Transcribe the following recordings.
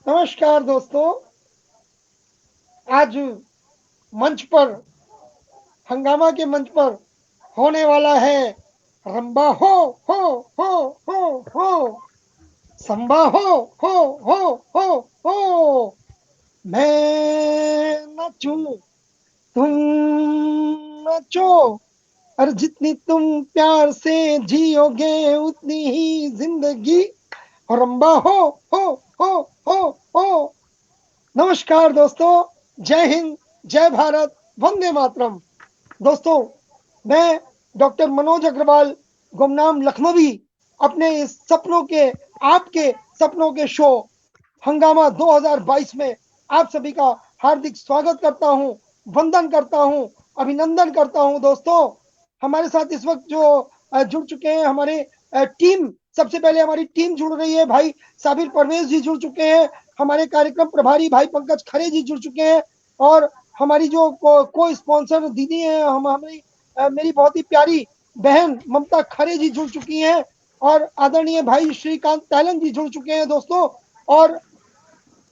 नमस्कार दोस्तों, आज मंच पर हंगामा के मंच पर होने वाला है रंबा हो हो हो संबा हो हो हो। मैं नाचूं तुम नाचो, और जितनी तुम प्यार से जियोगे उतनी ही जिंदगी रंबा हो हो हो हो। नमस्कार दोस्तों, जय हिंद, जय भारत, वंदे मातरम। दोस्तों, मैं डॉक्टर मनोज अग्रवाल, गुमनाम लखनवी, अपने इस सपनों के, आपके सपनों के शो हंगामा 2022 में आप सभी का हार्दिक स्वागत करता हूं, वंदन करता हूं, अभिनंदन करता हूं। दोस्तों, हमारे साथ इस वक्त जो जुड़ चुके हैं हमारे टीम, सबसे पहले हमारी टीम जुड़ रही है। भाई साबिर परवेज जी जुड़ चुके हैं, हमारे कार्यक्रम प्रभारी भाई पंकज खरे जी जुड़ चुके हैं, और हमारी जो को स्पॉन्सर दीदी हैं, हम हमारी मेरी बहुत ही प्यारी बहन ममता खरे जी जुड़ चुकी हैं, और आदरणीय भाई श्रीकांत तैलन जी जुड़ चुके हैं दोस्तों। और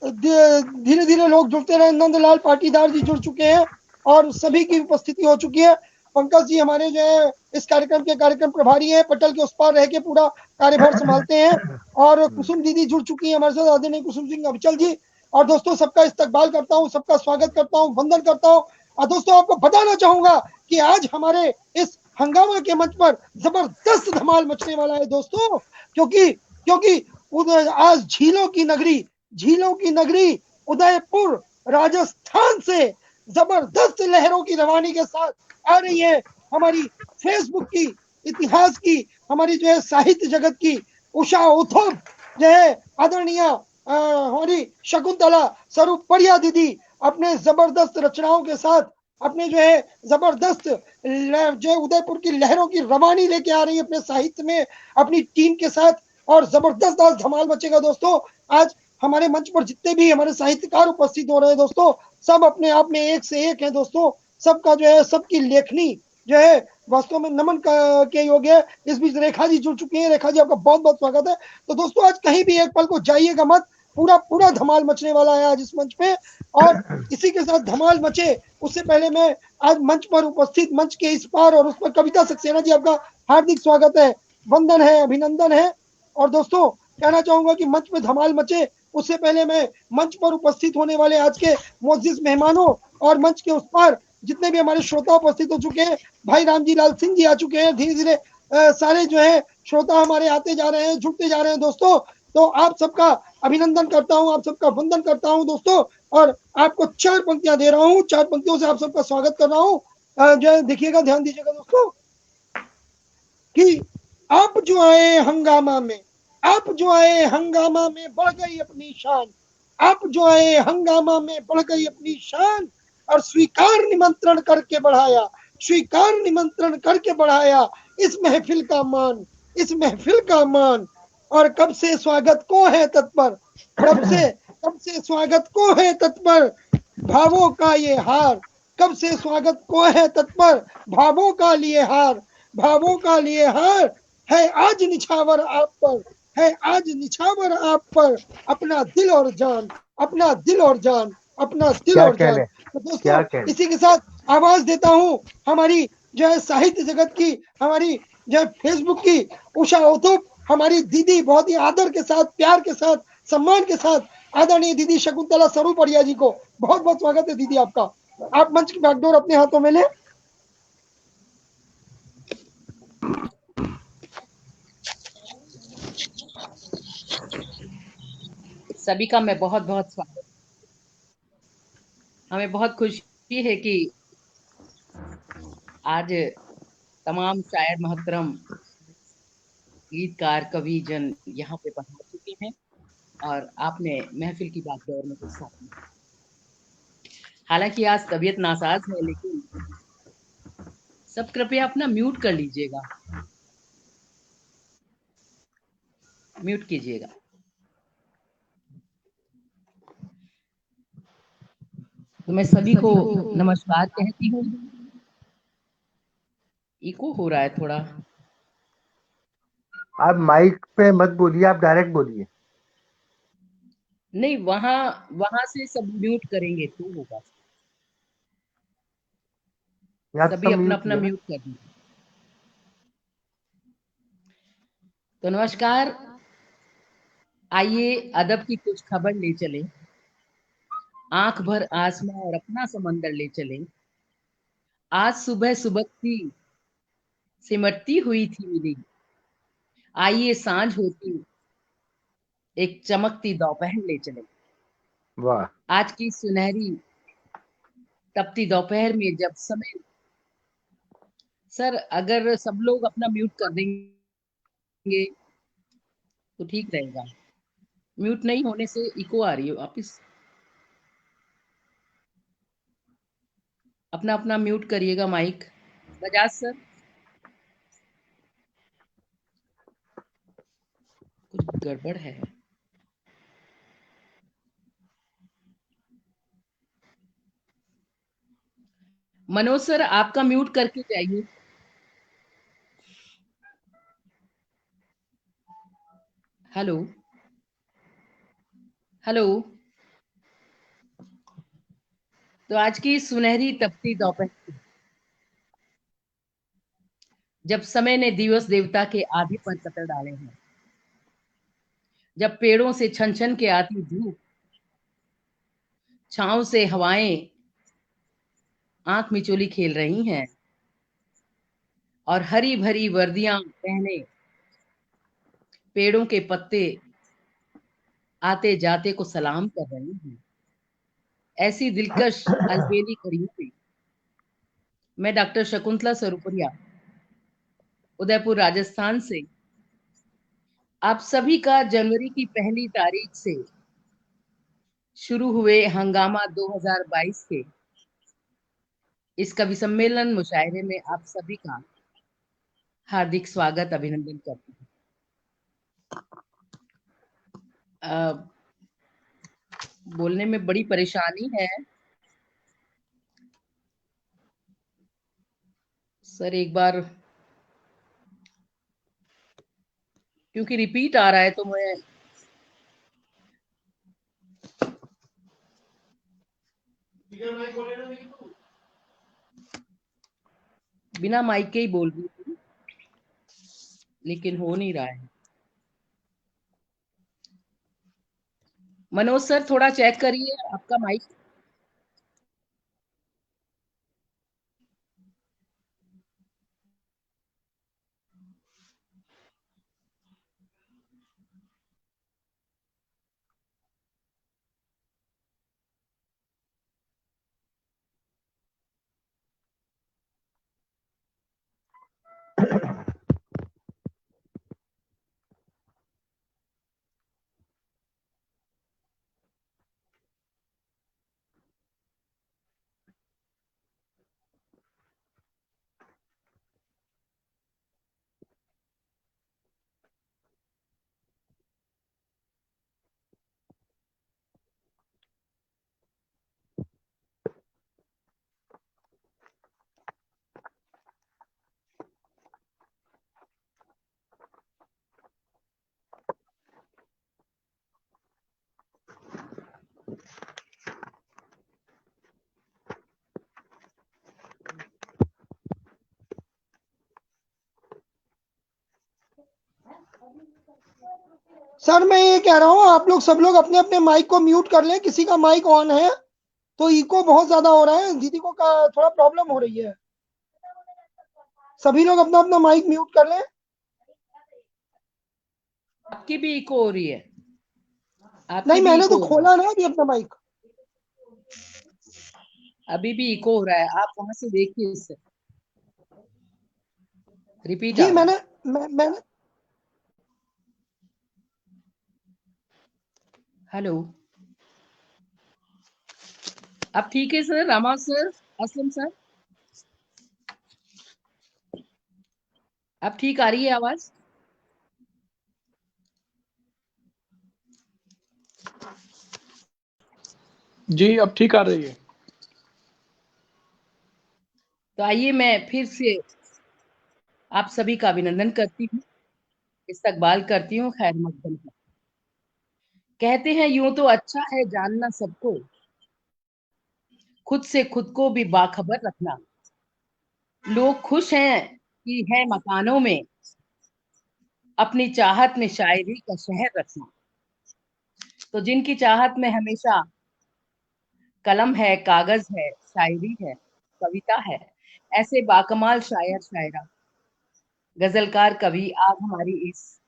धीरे धीरे लोग जुड़ते रहे, नंदलाल पाटीदार जी जुड़ चुके हैं, और सभी की उपस्थिति हो चुकी है। पंकज जी हमारे जो है इस कार्यक्रम के कार्यक्रम प्रभारी हैं, पटल के उस पार रह के पूरा कार्यभार संभालते हैं। और कुसुम दीदी जुड़ चुकी है हमारे साथ, आदरणीय कुसुम सिंह अविचल जी। और दोस्तों, सबका इस्तकबाल करता हूँ, सबका स्वागत करता हूँ, वंदन करता हूँ। और दोस्तों, आपको बताना चाहूंगा कि आज हमारे इस हंगामा के मंच पर जबरदस्त धमाल मचने वाला है दोस्तों, क्योंकि क्योंकि आज झीलों की नगरी उदयपुर राजस्थान से जबरदस्त लहरों की रवानी के साथ आ रही है हमारी फेसबुक की, इतिहास की, हमारी जो है साहित्य जगत की उषा उथुप, जो है आदरणीय हमारी शकुंतला स्वरूपरिया दीदी, अपने जबरदस्त रचनाओं के साथ, अपने जो है जबरदस्त जो उदयपुर की लहरों की रवानी लेके आ रही है अपने साहित्य में, अपनी टीम के साथ। और जबरदस्त आज धमाल मचेगा दोस्तों। आज हमारे मंच पर जितने भी हमारे साहित्यकार उपस्थित हो रहे हैं दोस्तों, सब अपने आप में एक से एक है दोस्तों। सबका जो है, सबकी लेखनी जो है वास्तव में नमन के योग्य है। इस बीच रेखा जी जुड़ चुकी हैं। रेखा जी, आपका बहुत बहुत स्वागत है। तो दोस्तों, आज कहीं भी एक पल को जाइएगा मत, पूरा पूरा धमाल मचने वाला है आज इस मंच पे। और इसी के साथ धमाल मचे उससे पहले मैं आज मंच पर उपस्थित, मंच के इस पार और उस पर कविता सक्सेना जी, आपका हार्दिक स्वागत है, वंदन है, अभिनंदन है। और दोस्तों, कहना चाहूंगा कि मंच में धमाल मचे उससे पहले मैं मंच पर उपस्थित होने वाले आज के मोअज़्ज़िज़ मेहमानों और मंच के उस पार जितने भी हमारे श्रोता उपस्थित हो चुके हैं, भाई रामजी लाल सिंह जी आ चुके हैं। धीरे धीरे सारे जो है श्रोता हमारे आते जा रहे हैं, जुड़ते जा रहे हैं दोस्तों। तो आप सबका अभिनंदन करता हूं, आप सबका वंदन करता हूं दोस्तों। और आपको 4 पंक्तियां दे रहा हूं, 4 पंक्तियों से आप सबका स्वागत कर रहा हूं। जो है देखिएगा, ध्यान दीजिएगा दोस्तों, कि आप जो आए हंगामा में, आप जो आए हंगामा में बढ़ गई अपनी शान, आप जो आए हंगामा में बढ़ गई अपनी शान, और स्वीकार निमंत्रण करके बढ़ाया, स्वीकार निमंत्रण करके बढ़ाया इस महफिल का मान, इस महफिल का मान। और कब से स्वागत को है तत्पर, कब से स्वागत को है तत्पर भावों का ये हार, कब से स्वागत को है तत्पर भावों का लिए हार, भावों का लिए हार है आज निछावर आप पर, है आज निछावर आप पर अपना दिल और जान, अपना दिल और जान, अपना दिल क्या और कह जान। रहे तो दोस्तों, क्या कह रहे इसी के साथ आवाज देता हूं हमारी जो है साहित्य जगत की, हमारी जो है फेसबुक की उषा उथुप, हमारी दीदी, बहुत ही आदर के साथ, प्यार के साथ, सम्मान के साथ, आदरणीय दीदी शकुंतला स्वरूपरिया जी को बहुत बहुत स्वागत है दीदी आपका। आप मंच की बागडोर अपने हाथों में लें। सभी का मैं बहुत बहुत स्वागत। हमें बहुत खुशी है कि आज तमाम शायर मोहतरम, गीतकार, कवि जन यहाँ पे पहुंच चुके हैं और आपने महफिल की बागडोर में हिस्सा लिया। हालांकि आज तबीयत नासाज है, लेकिन सब कृपया अपना म्यूट कर लीजिएगा, म्यूट कीजिएगा। तो मैं सभी को नमस्कार कहती हूँ। इको हो रहा है थोड़ा। आप माइक पे मत बोलिए, आप डायरेक्ट बोलिए। नहीं, वहां से सब म्यूट करेंगे तो होगा। यार सभी सब अपना म्यूट अपना किया ना। म्यूट कर दीजिए। तो नमस्कार, आइए अदब की कुछ खबर ले चले, आंख भर आसमां और अपना समंदर ले चले। आज सुबह सुबह सिमटती हुई थी मिली, आइए सांझ होती एक चमकती दोपहर ले चले। वाह। आज की सुनहरी तपती दोपहर में जब समय, सर अगर सब लोग अपना म्यूट कर देंगे तो ठीक रहेगा। म्यूट नहीं होने से इको आ रही है वापिस। अपना अपना म्यूट करिएगा माइक। बजाज सर, कुछ गड़बड़ है। मनोज सर, आपका म्यूट करके जाइए। Hello, hello. तो आज की सुनहरी तपती दोपहर, जब समय ने दिवस देवता के आधे पर कतर डाले हैं, जब पेड़ों से छन छन के आती धूप, छांव से हवाएं आंख मिचोली खेल रही हैं, और हरी भरी वर्दियां पहने पेड़ों के पत्ते आते जाते को सलाम कर रही हैं, ऐसी दिलकश अलबेली घड़ियों में मैं डॉक्टर शकुंतला सरुपरिया, उदयपुर राजस्थान से आप सभी का जनवरी की पहली तारीख से शुरू हुए हंगामा 2022 के इस कवि सम्मेलन मुशायरे में आप सभी का हार्दिक स्वागत अभिनंदन करती हूँ। बोलने में बड़ी परेशानी है सर, एक बार क्योंकि रिपीट आ रहा है तो मैं बिना माइक के ही बोल रही हूँ, लेकिन हो नहीं रहा है। मनोज सर, थोड़ा चेक करिए आपका माइक। सर मैं ये कह रहा हूँ आप लोग सब लोग अपने अपने माइक को म्यूट कर लें, किसी का माइक ऑन है तो इको बहुत ज्यादा हो रहा है, दीदी को थोड़ा प्रॉब्लम हो रही है। सभी लोग अपना अपना माइक म्यूट कर लें। आपकी भी इको हो रही है, आपकी नहीं भी मैंने तो इको हो रहा है। खोला ना अभी अपना माइक। अभी भी इको हो रहा है, आप वहां से देखिए इससे रिपीट जी आ रहा है। मैंने हेलो, अब ठीक है sir? Rama sir, Aslam sir, अब ठीक आ रही है आवाज? जी अब ठीक आ रही है। तो आइए मैं फिर से आप सभी का अभिनंदन करती हूँ, इस्तकबाल करती हूँ खैर मकदम का। कहते हैं यूं तो अच्छा है जानना सबको, खुद से खुद को भी बाखबर रखना। लोग खुश हैं कि है मकानों में, अपनी चाहत में शायरी का शहर रखना। तो जिनकी चाहत में हमेशा कलम है, कागज है, शायरी है, कविता है, ऐसे बाकमाल शायर शायरा, गजलकार कवि आज हमारी इस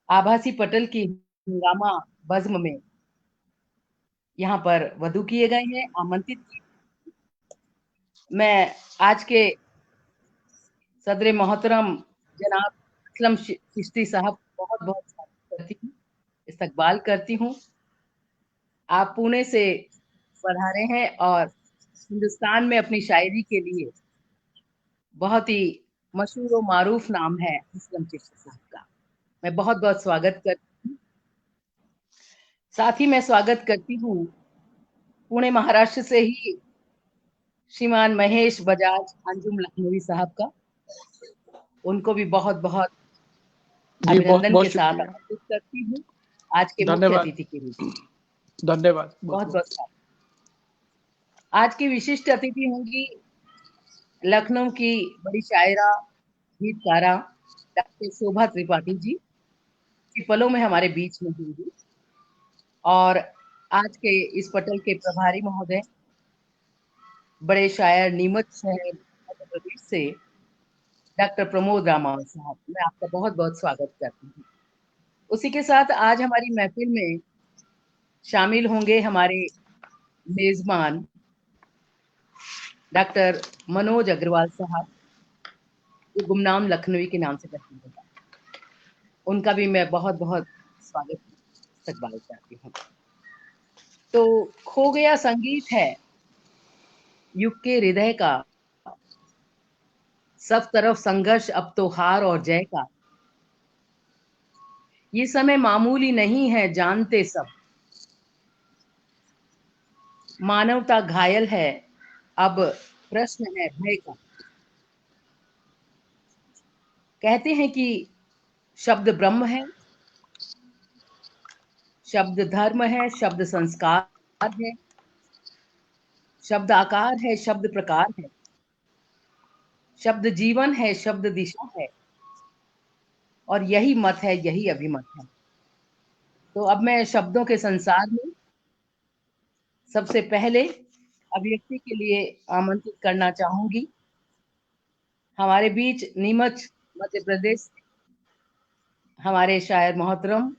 आभासी पटल की हंगामा बज़्म में यहाँ पर वधू किए गए हैं, आमंत्रित किए। मैं आज के सदर मोहतरम जनाब असलम चिश्ती साहब बहुत बहुत स्वागत करती हूँ, इस्तकबाल करती हूँ। आप पुणे से पधारे हैं और हिंदुस्तान में अपनी शायरी के लिए बहुत ही मशहूर और मारूफ नाम है असलम चिश्ती साहब का। मैं बहुत बहुत स्वागत करती हूँ। साथ ही मैं स्वागत करती हूँ पुणे महाराष्ट्र से ही श्रीमान महेश बजाज अंजुम लखनवी साहब का। उनको भी बहुत बहुत जी बहुत अभिनंदन बहुत के साथ शुक्रिया, आमंत्रित करती हूँ आज के मुख्य धन्यवाद, अतिथि के रूप में। धन्यवाद बहुत बहुत बहुत स्वागत। आज की विशिष्ट अतिथि होंगी लखनऊ की बड़ी शायरा, गीतकारा डॉक्टर शोभा त्रिपाठी जी, के पलों में हमारे बीच में होंगी। और आज के इस पटल के प्रभारी महोदय, बड़े शायर नीमच शहर मध्य प्रदेश से डॉक्टर प्रमोद रामावत साहब, मैं आपका बहुत बहुत स्वागत करती हूँ। उसी के साथ आज हमारी महफिल में शामिल होंगे हमारे मेजबान डॉक्टर मनोज अग्रवाल साहब, जो गुमनाम लखनवी के नाम से प्रसिद्ध है। उनका भी मैं बहुत बहुत स्वागत इस्तकबाल करती हूँ। तो खो गया संगीत है युग के हृदय का, सब तरफ संघर्ष अब तो हार और जय का। ये समय मामूली नहीं है जानते सब, मानवता घायल है अब प्रश्न है भय का। कहते हैं कि शब्द ब्रह्म है, शब्द धर्म है, शब्द संस्कार है, शब्द आकार है, शब्द प्रकार है, शब्द जीवन है, शब्द दिशा है, और यही मत है, यही अभिमत है। तो अब मैं शब्दों के संसार में सबसे पहले अभिव्यक्ति के लिए आमंत्रित करना चाहूंगी हमारे बीच नीमच मध्य प्रदेश हमारे शायर मोहतरम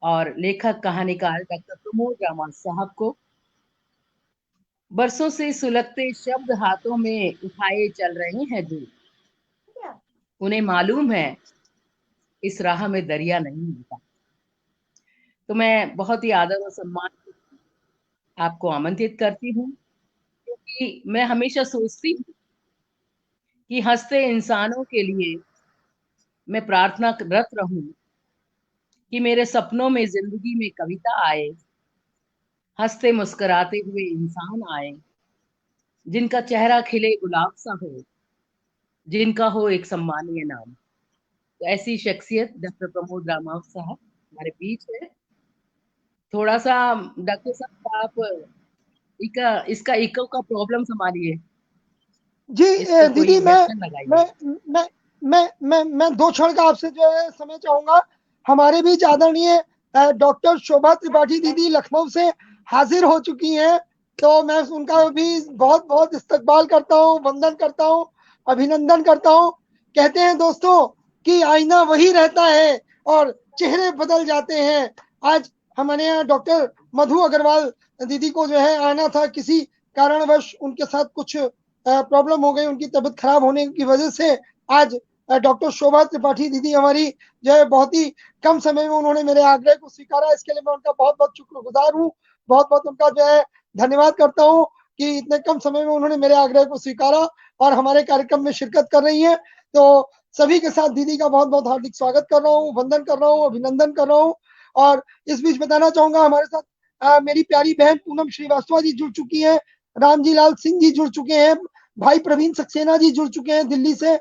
और लेखक कहानीकार डॉक्टर प्रमोद रामावत साहब को। बरसों से सुलगते शब्द हाथों में उठाए चल रहे हैं जो, उन्हें मालूम है इस राह में दरिया नहीं मिलता। तो मैं बहुत ही आदर और सम्मान से आपको आमंत्रित करती हूँ, क्योंकि मैं हमेशा सोचती हूँ कि हंसते इंसानों के लिए मैं प्रार्थनारत रहूं कि मेरे सपनों में जिंदगी में कविता आए, हंसते मुस्कुराते हुए इंसान आए, जिनका चेहरा खिले गुलाब सा हो, जिनका हो एक सम्मानीय नाम। तो ऐसी शख्सियत डॉक्टर प्रमोद रामावत साहब हमारे बीच है। थोड़ा सा डॉक्टर साहब आप इसका इको का प्रॉब्लम संभालिए, जी इस पे कोई दीदी हेडफोन लगाइए। मैं मैं 2 क्षण का आपसे जो है समय चाहूंगा। हमारे बीच आदरणीय डॉक्टर शोभा त्रिपाठी दीदी लखनऊ से हाजिर हो चुकी हैं, तो मैं उनका भी बहुत बहुत इस्तकबाल करता हूँ, वंदन करता हूँ, अभिनंदन करता हूँ। कहते हैं दोस्तों कि आईना वही रहता है और चेहरे बदल जाते हैं। आज हमारे यहाँ डॉक्टर मधु अग्रवाल दीदी को जो है आना था, किसी कारणवश उनके साथ कुछ प्रॉब्लम हो गई, उनकी तबीयत खराब होने की वजह से आज डॉक्टर शोभा त्रिपाठी दीदी हमारी जो है बहुत ही कम समय में उन्होंने मेरे आग्रह को स्वीकारा। इसके लिए मैं उनका बहुत बहुत शुक्रगुजार हूँ, बहुत बहुत उनका जो है धन्यवाद करता हूँ कि इतने कम समय में उन्होंने मेरे आग्रह को स्वीकारा और हमारे कार्यक्रम में शिरकत कर रही है। तो सभी के साथ दीदी का बहुत बहुत हार्दिक स्वागत कर रहा हूँ, वंदन कर रहा हूँ, अभिनंदन कर रहा हूँ। और इस बीच बताना चाहूंगा हमारे साथ मेरी प्यारी बहन पूनम श्रीवास्तव जी जुड़ चुकी है, रामजी लाल सिंह जी जुड़ चुके हैं, भाई प्रवीण सक्सेना जी जुड़ चुके हैं दिल्ली से,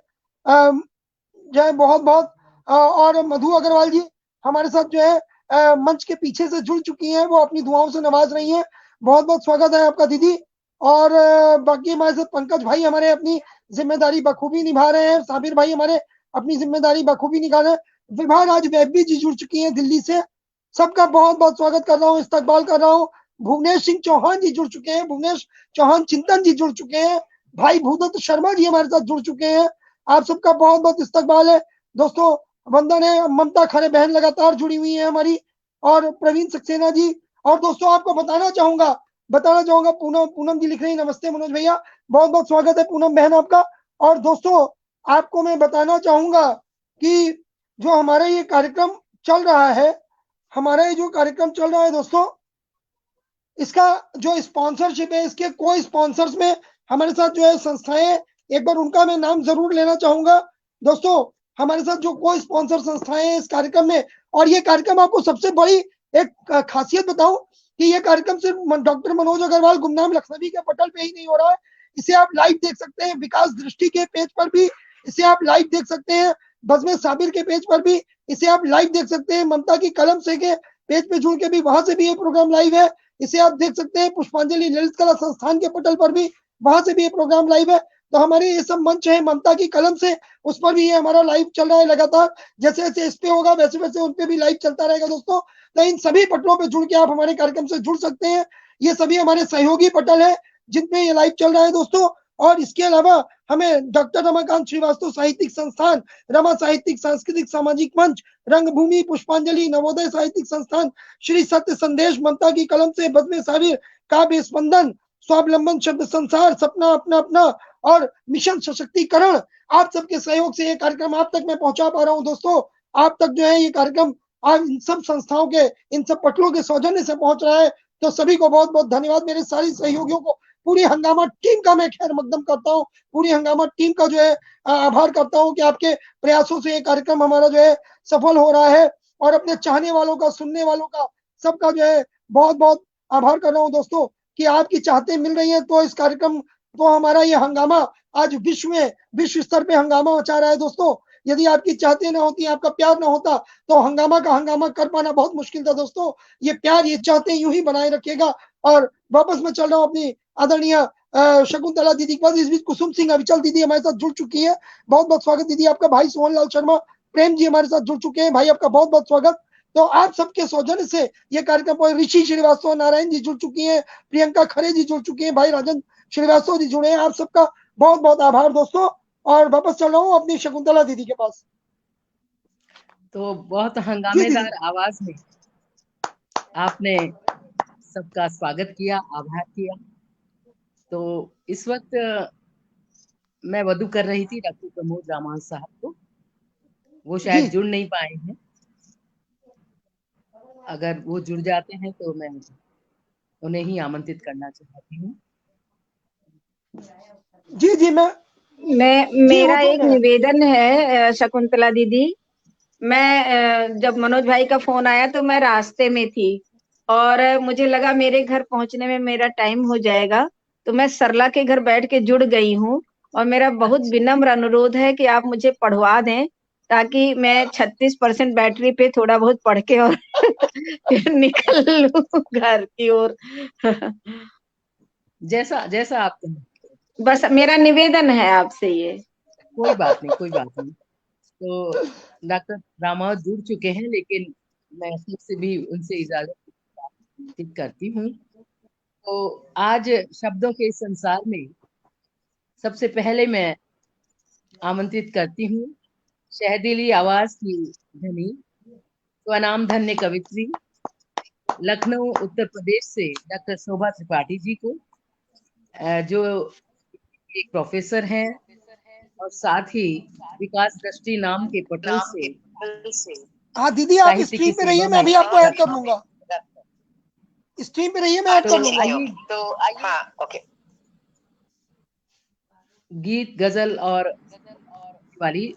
जो है बहुत बहुत और मधु अग्रवाल जी हमारे साथ जो है मंच के पीछे से जुड़ चुकी हैं, वो अपनी दुआओं से नवाज रही हैं। बहुत बहुत स्वागत है आपका दीदी। और बाकी हमारे साथ पंकज भाई हमारे अपनी जिम्मेदारी बखूबी निभा रहे हैं, साबिर भाई हमारे अपनी जिम्मेदारी बखूबी निभा रहे हैं। विभा राज वैबी जी जुड़ चुकी हैं दिल्ली से, सबका बहुत बहुत स्वागत कर रहा हूँ, इस्तकबाल कर रहा हूँ। भुवनेश सिंह चौहान जी जुड़ चुके हैं, भुवनेश चौहान चिंतन जी जुड़ चुके हैं, भाई भूदत्त शर्मा जी हमारे साथ जुड़ चुके हैं। आप सबका बहुत बहुत इस्तकबाल है दोस्तों। वंदन है, ममता खरे बहन लगातार जुड़ी हुई है हमारी, और प्रवीण सक्सेना जी। और दोस्तों आपको बताना चाहूंगा पूनम पूनम जी लिख रही, नमस्ते मनोज भैया, बहुत बहुत स्वागत है पूनम बहन आपका। और दोस्तों आपको मैं बताना चाहूंगा कि जो हमारा ये कार्यक्रम चल रहा है, दोस्तों, इसका जो स्पॉन्सरशिप है, इसके को स्पॉन्सर्स में हमारे साथ जो है संस्थाएं, एक बार उनका मैं नाम जरूर लेना चाहूंगा दोस्तों। हमारे साथ जो को स्पॉन्सर संस्थाएं हैं इस कार्यक्रम में, और ये कार्यक्रम आपको सबसे बड़ी एक खासियत बताऊं कि ये कार्यक्रम सिर्फ डॉक्टर मनोज अग्रवाल गुमनाम लखनवी के पटल पे ही नहीं हो रहा है, इसे आप लाइव देख सकते हैं विकास दृष्टि के पेज पर भी, इसे आप लाइव देख सकते हैं बज़्म साबिर के पेज पर भी, इसे आप लाइव देख सकते हैं ममता की कलम से के पेज पे जुड़ के भी, वहां से भी ये प्रोग्राम लाइव है। इसे आप देख सकते हैं पुष्पांजलि ललित कला संस्थान के पटल पर भी, वहां से भी ये प्रोग्राम लाइव है। तो हमारे ये सब मंच है ममता की कलम से, उस पर भी ये हमारा लाइव चल रहा है लगातार। जैसे जैसे इस पे होगा वैसे वैसे उन पे भी लाइव चलता रहेगा दोस्तों। तो इन सभी पटलों पे जुड़ के आप हमारे कार्यक्रम से जुड़ सकते हैं। ये सभी हमारे सहयोगी पटल है जिनपे ये लाइव चल रहा है दोस्तों। और इसके अलावा हमें डॉक्टर रमाकांत श्रीवास्तव साहित्यिक संस्थान, रमा साहित्यिक सांस्कृतिक सामाजिक मंच, रंगभूमि, पुष्पांजलि, नवोदय साहित्यिक संस्थान, श्री सत्य संदेश, ममता की कलम से, बज़्म साबिर, काव्य स्पंदन, स्वावलंबन शब्द संसार, सपना अपना अपना, और मिशन सशक्तिकरण, आप सबके सहयोग से ये कार्यक्रम आप तक मैं पहुंचा पा रहा हूं दोस्तों। आप तक जो है ये कार्यक्रम आज इन सब संस्थाओं के, इन सब पटलों के सौजन्य से पहुंच रहा है। तो सभी को बहुत बहुत धन्यवाद, मेरे सारी सहयोगियों को, पूरी हंगामा टीम का मैं खैर मकदम करता हूँ, पूरी हंगामा टीम का जो है आभार करता हूँ कि आपके प्रयासों से ये कार्यक्रम हमारा जो है सफल हो रहा है। और अपने चाहने वालों का, सुनने वालों का, सबका जो है बहुत बहुत आभार कर रहा हूँ दोस्तों कि आपकी चाहते मिल रही है। तो इस कार्यक्रम, तो हमारा ये हंगामा आज विश्व स्तर पे हंगामा मचा रहा है दोस्तों। यदि आपकी चाहते ना होती, आपका प्यार ना होता, तो हंगामा का हंगामा कर पाना बहुत मुश्किल था दोस्तों। ये प्यार, ये चाहते यूं ही बनाए रखिएगा। और वापस मैं चल रहा हूँ अपनी आदरणीय शकुंतला दीदी के पास। इस बीच कुसुम सिंह अविचल दीदी हमारे साथ जुड़ चुकी है, बहुत बहुत स्वागत दीदी आपका। भाई सोहन लाल शर्मा प्रेम जी हमारे साथ जुड़ चुके हैं, भाई आपका बहुत बहुत स्वागत। तो आप सबके सौजन्य से ये कार्यक्रम पर ऋषि श्रीवास्तव, नारायण जी जुड़ चुकी हैं, प्रियंका खरे जी जुड़ चुकी हैं, भाई राजन श्रीवास्तव जी जुड़े हैं। आप सबका बहुत बहुत आभार दोस्तों। और वापस चल रहा हूँ अपनी शकुंतला दीदी के पास। तो बहुत जी हंगामेदार दीदी। आवाज में आपने सबका स्वागत किया, आभार किया। तो इस वक्त मैं वदू कर रही थी डॉक्टर प्रमोद रामाल साहब को, वो जी शायद जुड़ नहीं पाए हैं। अगर वो जुड़ जाते हैं तो मैं उन्हें ही आमंत्रित करना चाहती हूँ। जी जी जी मेरा हुक्म एक में। निवेदन है शकुंतला दीदी। मैं जब मनोज भाई का फोन आया तो मैं रास्ते में थी और मुझे लगा मेरे घर पहुंचने में मेरा टाइम हो जाएगा, तो मैं सरला के घर बैठ के जुड़ गई हूँ। और मेरा बहुत अच्छा, विनम्र अनुरोध है कि आप मुझे पढ़वा दें, ताकि मैं 36% बैटरी पे थोड़ा बहुत पढ़ के और फिर निकल लूं घर की ओर। जैसा जैसा आप कहें। बस मेरा निवेदन है आपसे ये। कोई बात नहीं, कोई बात नहीं। तो डॉक्टर रामावत जुड़ चुके हैं, लेकिन मैं फिर से भी उनसे इजाजत करती हूँ। तो आज शब्दों के इस संसार में सबसे पहले मैं आमंत्रित करती हूँ शहदीली आवाज की धनी, स्वनाम धन्य कवित्री, लखनऊ उत्तर प्रदेश से डॉक्टर शोभा त्रिपाठी जी को, जो एक प्रोफेसर हैं और साथ ही विकास दृष्टि नाम के पटल से हाँ दीदी आप साहित्य की स्ट्रीम पे रहिए, सेवा मैं में अभी आपको ऐड कर रत लूंगा। स्ट्रीम पे रहिए, मैं ऐड कर तो लूंगा। आइए, हाँ ओके। गीत गजल और वाली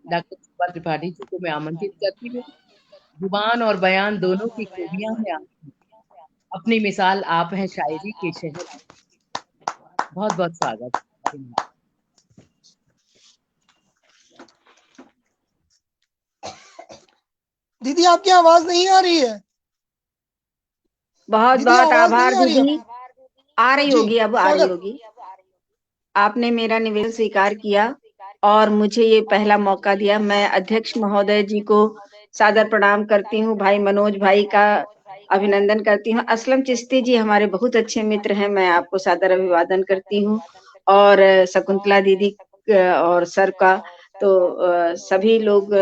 डॉक्टर शोभा त्रिपाठी जी को मैं आमंत्रित करती हूँ। जुबान और बयान दोनों की खूबियां हैं आप में, अपनी मिसाल आप हैं शायरी के शहर। बहुत बहुत स्वागत। धन्यवाद। दीदी आपकी आवाज नहीं आ रही है। बहुत दीदी बहुत आवाज नहीं आभार आ रही दीदी। है। आ रही जी होगी, अब आ रही स्वागत। होगी। आपने मेरा निवेदन स्वीकार किया और मुझे ये पहला मौका दिया। मैं अध्यक्ष महोदय जी को सादर प्रणाम करती हूँ, भाई मनोज भाई का अभिनंदन करती हूँ। असलम चिश्ती जी हमारे बहुत अच्छे मित्र हैं, मैं आपको सादर अभिवादन करती हूँ। और शकुंतला दीदी और सर का तो सभी लोग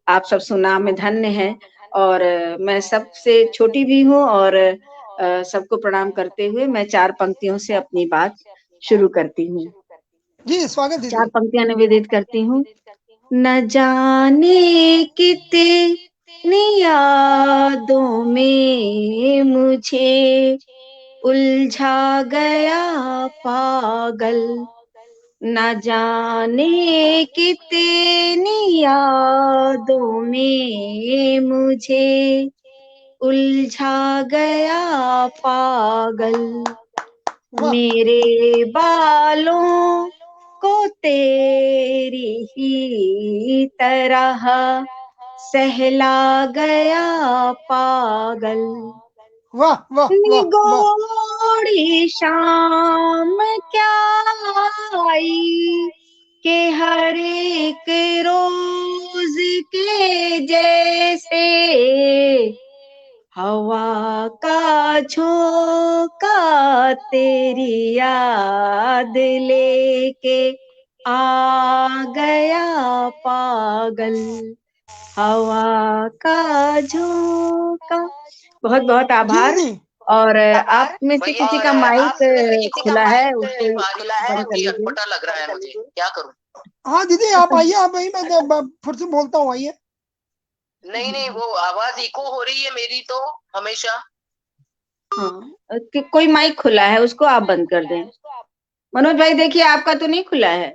आप सब सुनाम में धन्य हैं। और मैं सबसे छोटी भी हूँ और सबको प्रणाम करते हुए मैं 4 पंक्तियों से अपनी बात शुरू करती हूँ। जी स्वागत 4 दीदी। पंक्तियां निवेदित करती हूँ। न जाने कितनी यादों में मुझे उलझा गया पागल, न जाने कितनी यादों में मुझे उलझा गया पागल, वाह मेरे बालों को तेरी ही तरह सहला गया पागल, वाह वाह वाह वाह। निगोड़ी शाम क्या आई कि हर एक रोज के जैसे हवा का झोंका तेरी याद लेके आ गया पागल, हवा का झोंका। बहुत बहुत जी आभार। दीदी। और आप में से भैया किसी का माइक खुला है, उसको बंद कर काफी लीजिए। अटपटा लग रहा है मुझे, क्या करूं? हाँ दीदी आप आइए, आप आइए, मैं फिर से बोलता हूँ, आइए। नहीं नहीं, वो आवाज इको हो रही है मेरी तो हमेशा। हाँ, कोई माइक खुला है, उसको आप बंद कर दें। मनोज भाई देखिए, आपका तो नहीं खुला है।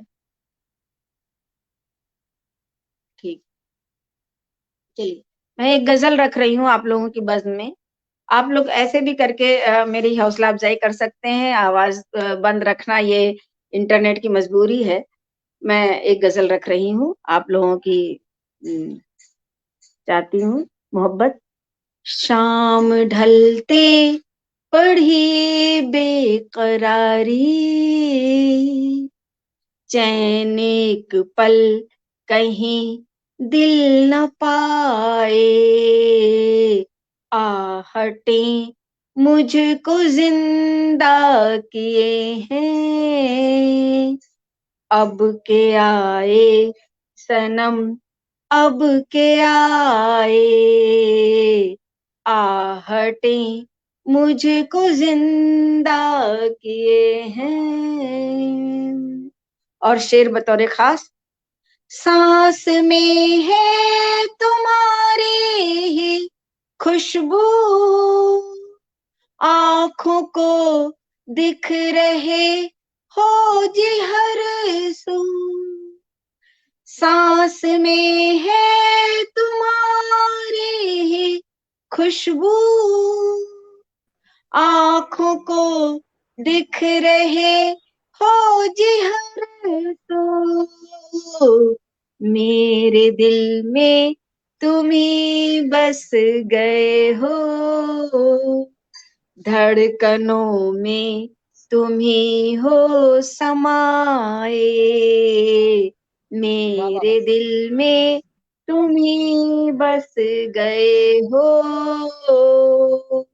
ठीक, चलिए मैं एक गजल रख रही हूँ आप लोगों की बज़्म में। आप लोग ऐसे भी करके मेरी हौसला अफजाई कर सकते हैं। आवाज बंद रखना ये इंटरनेट की मजबूरी है। मैं एक गजल रख रही हूँ आप लोगों की चाहती हूँ मोहब्बत। शाम ढलते पढ़ी बेकरारी, चैन एक पल कहीं दिल न पाए, आहटें मुझको जिंदा किए हैं, अब के आए सनम, अब के आए, आहटें मुझको जिंदा किए हैं। और शेर बतौर खास, सांस में है तुम्हारी ही खुशबू, आँखों को दिख रहे हो जी हर सू, सांस में है तुम्हारी ही खुशबू, आँखों को दिख रहे हो जी हर सू, मेरे दिल में तुम ही बस गए हो, धड़कनों में तुम ही हो समाए, मेरे दिल में तुम ही बस गए हो,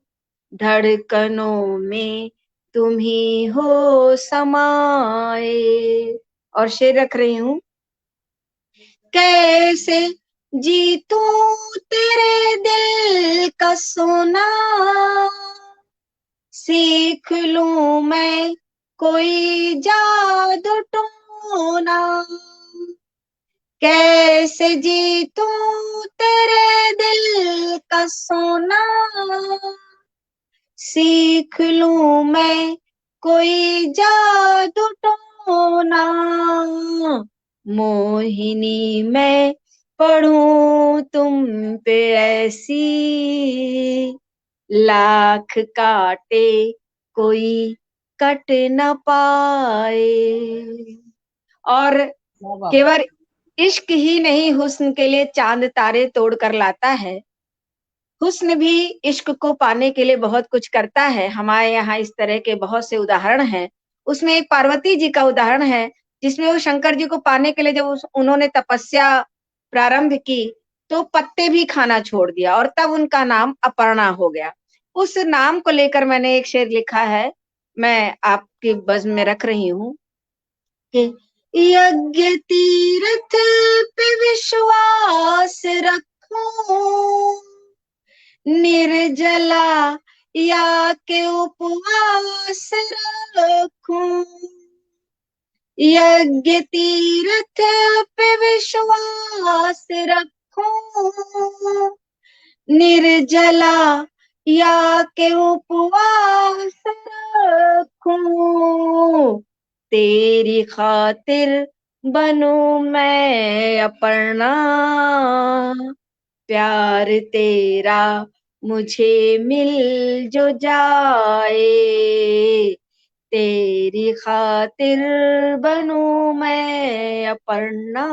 धड़कनों में तुम ही हो समाए। और शेर रख रही हूँ। कैसे जीतूं तेरे दिल का सोना, सीख लूं मैं कोई जादू टोना, कैसे जीतूं तेरे दिल का सोना, सीख लूं मैं कोई जादू टोना, मोहिनी मैं पढ़ूं तुम पे ऐसी, लाख काटे कोई कट न पाए। और केवल इश्क ही नहीं हुस्न के लिए चांद तारे तोड़ कर लाता है। हुस्न भी इश्क को पाने के लिए बहुत कुछ करता है। हमारे यहाँ इस तरह के बहुत से उदाहरण हैं। उसमें एक पार्वती जी का उदाहरण है, जिसमें वो शंकर जी को पाने के लिए जब उन्होंने तपस्या प्रारंभ की, तो पत्ते भी खाना छोड़ दिया और तब उनका नाम अपर्णा हो गया। उस नाम को लेकर मैंने एक शेर लिखा है, मैं आपके बज़्म में रख रही हूँ कि यज्ञ तीर्थ पे विश्वास रखूं, निर्जला या के उपवास रखूं, यज्ञ तीर्थ पे विश्वास रखूं, निर्जला या के उपवास रखूं, तेरी खातिर बनूं मैं अपर्णा, प्यार तेरा मुझे मिल जो जाए, तेरी खातिर बनूं मैं अपर्णा।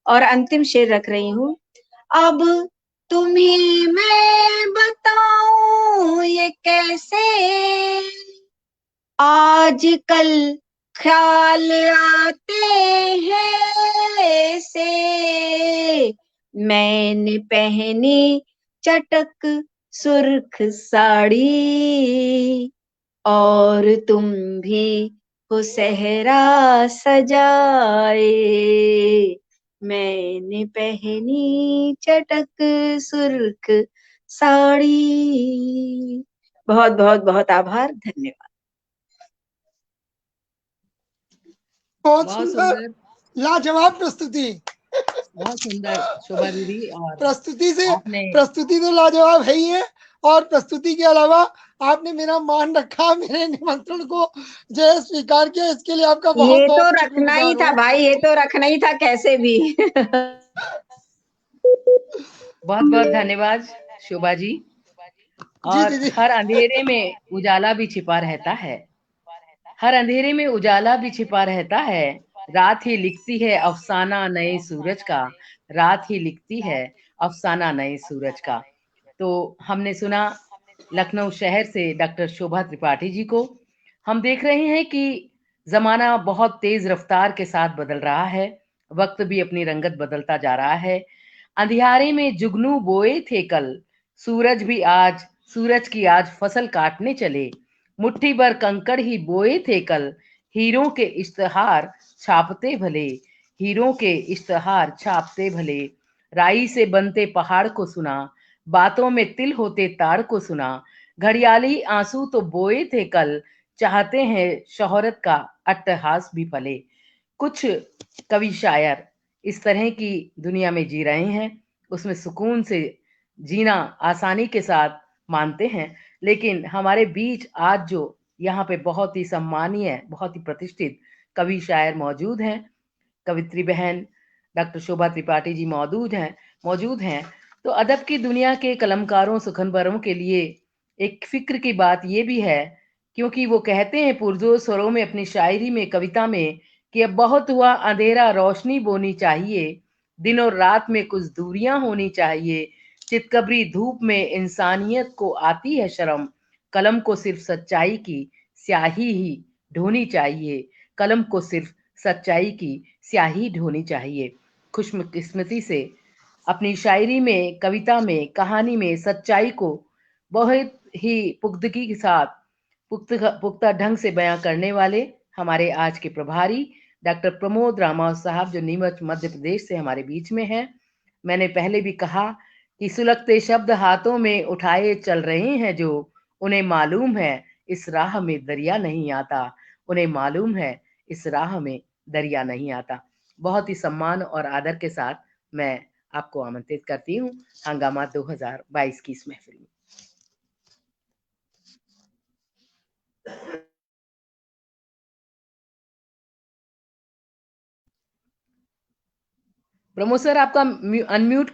और अंतिम शेर रख रही हूँ, अब तुम्हें मैं बताऊं ये कैसे, आजकल ख्याल आते हैं ऐसे, मैंने पहनी चटक सुर्ख साड़ी, और तुम भी हो सहरा सजाए, मैंने पहनी चटक सुर्ख साड़ी। बहुत बहुत बहुत आभार, धन्यवाद। बहुत बहुत सुंदर, सुंदर, लाजवाब प्रस्तुति। बहुत सुंदर शोभा दीदी। और आपने प्रस्तुति तो लाजवाब है ही है, और प्रस्तुति के अलावा आपने मेरा मान रखा, मेरे निमंत्रण को जो है स्वीकार किया, इसके लिए आपका बहुत ये तो बहुत रखना ही शुक्रगुजार था हूँ। भाई, ये तो रखना ही था कैसे भी। बहुत बहुत धन्यवाद शोभा जी। जी और दीदी। हर अंधेरे में उजाला भी छिपा रहता है, हर अंधेरे में उजाला भी छिपा रहता है, रात ही लिखती है अफसाना नए सूरज का, रात ही लिखती है अफसाना नए सूरज का। तो हमने सुना लखनऊ शहर से डॉक्टर शोभा त्रिपाठी जी को। हम देख रहे हैं कि जमाना बहुत तेज रफ्तार के साथ बदल रहा है, वक्त भी अपनी रंगत बदलता जा रहा है। अंधियारे में जुगनू बोए थे कल, सूरज की आज फसल काटने चले, मुट्ठी भर कंकड़ ही बोए थे कल, हीरों के इश्तहार छापते भले, हीरों के इश्तहार छापते भले, राई से बनते पहाड़ को सुना, बातों में तिल होते ताड़ को सुना, घड़ियाली आंसू तो बोए थे कल, चाहते हैं शोहरत का अट्टहास भी फले। कुछ कवि शायर इस तरह की दुनिया में जी रहे हैं, उसमें सुकून से जीना आसानी के साथ मानते हैं। लेकिन हमारे बीच आज जो यहाँ पे बहुत ही सम्मानीय, बहुत ही प्रतिष्ठित कवि शायर मौजूद हैं, कवित्री बहन डॉक्टर शोभा त्रिपाठी जी मौजूद हैं। तो अदब की दुनिया के कलमकारों सुखनवरों के लिए एक फिक्र की बात ये भी है, क्योंकि वो कहते हैं पुरजोर स्वरों में अपनी शायरी में, कविता में, कि अब बहुत हुआ अंधेरा, रोशनी बोनी चाहिए, दिन और रात में कुछ दूरियां होनी चाहिए, चितकबरी धूप में इंसानियत को आती है शर्म, कलम को सिर्फ सच्चाई की स्याही ही ढोनी चाहिए, कलम को सिर्फ सच्चाई की स्याही ढोनी चाहिए। खुशकिस्मती से अपनी शायरी में, कविता में, कहानी में सच्चाई को बहुत ही पुख्तगी के साथ, पुख्ता ढंग से बयां करने वाले हमारे आज के प्रभारी डॉक्टर प्रमोद रामाव साहब, जो नीमच मध्य प्रदेश से हमारे बीच में हैं। मैंने पहले भी कहा कि सुलगते शब्द हाथों में उठाए चल रहे हैं जो, उन्हें मालूम है इस राह में दरिया नहीं आता, उन्हें मालूम है इस राह में दरिया नहीं आता। बहुत ही सम्मान और आदर के साथ मैं आपको आमंत्रित करती हूँ हंगामा 2022 की इस महफिल में। प्रमोद सर, आपका अनम्यूट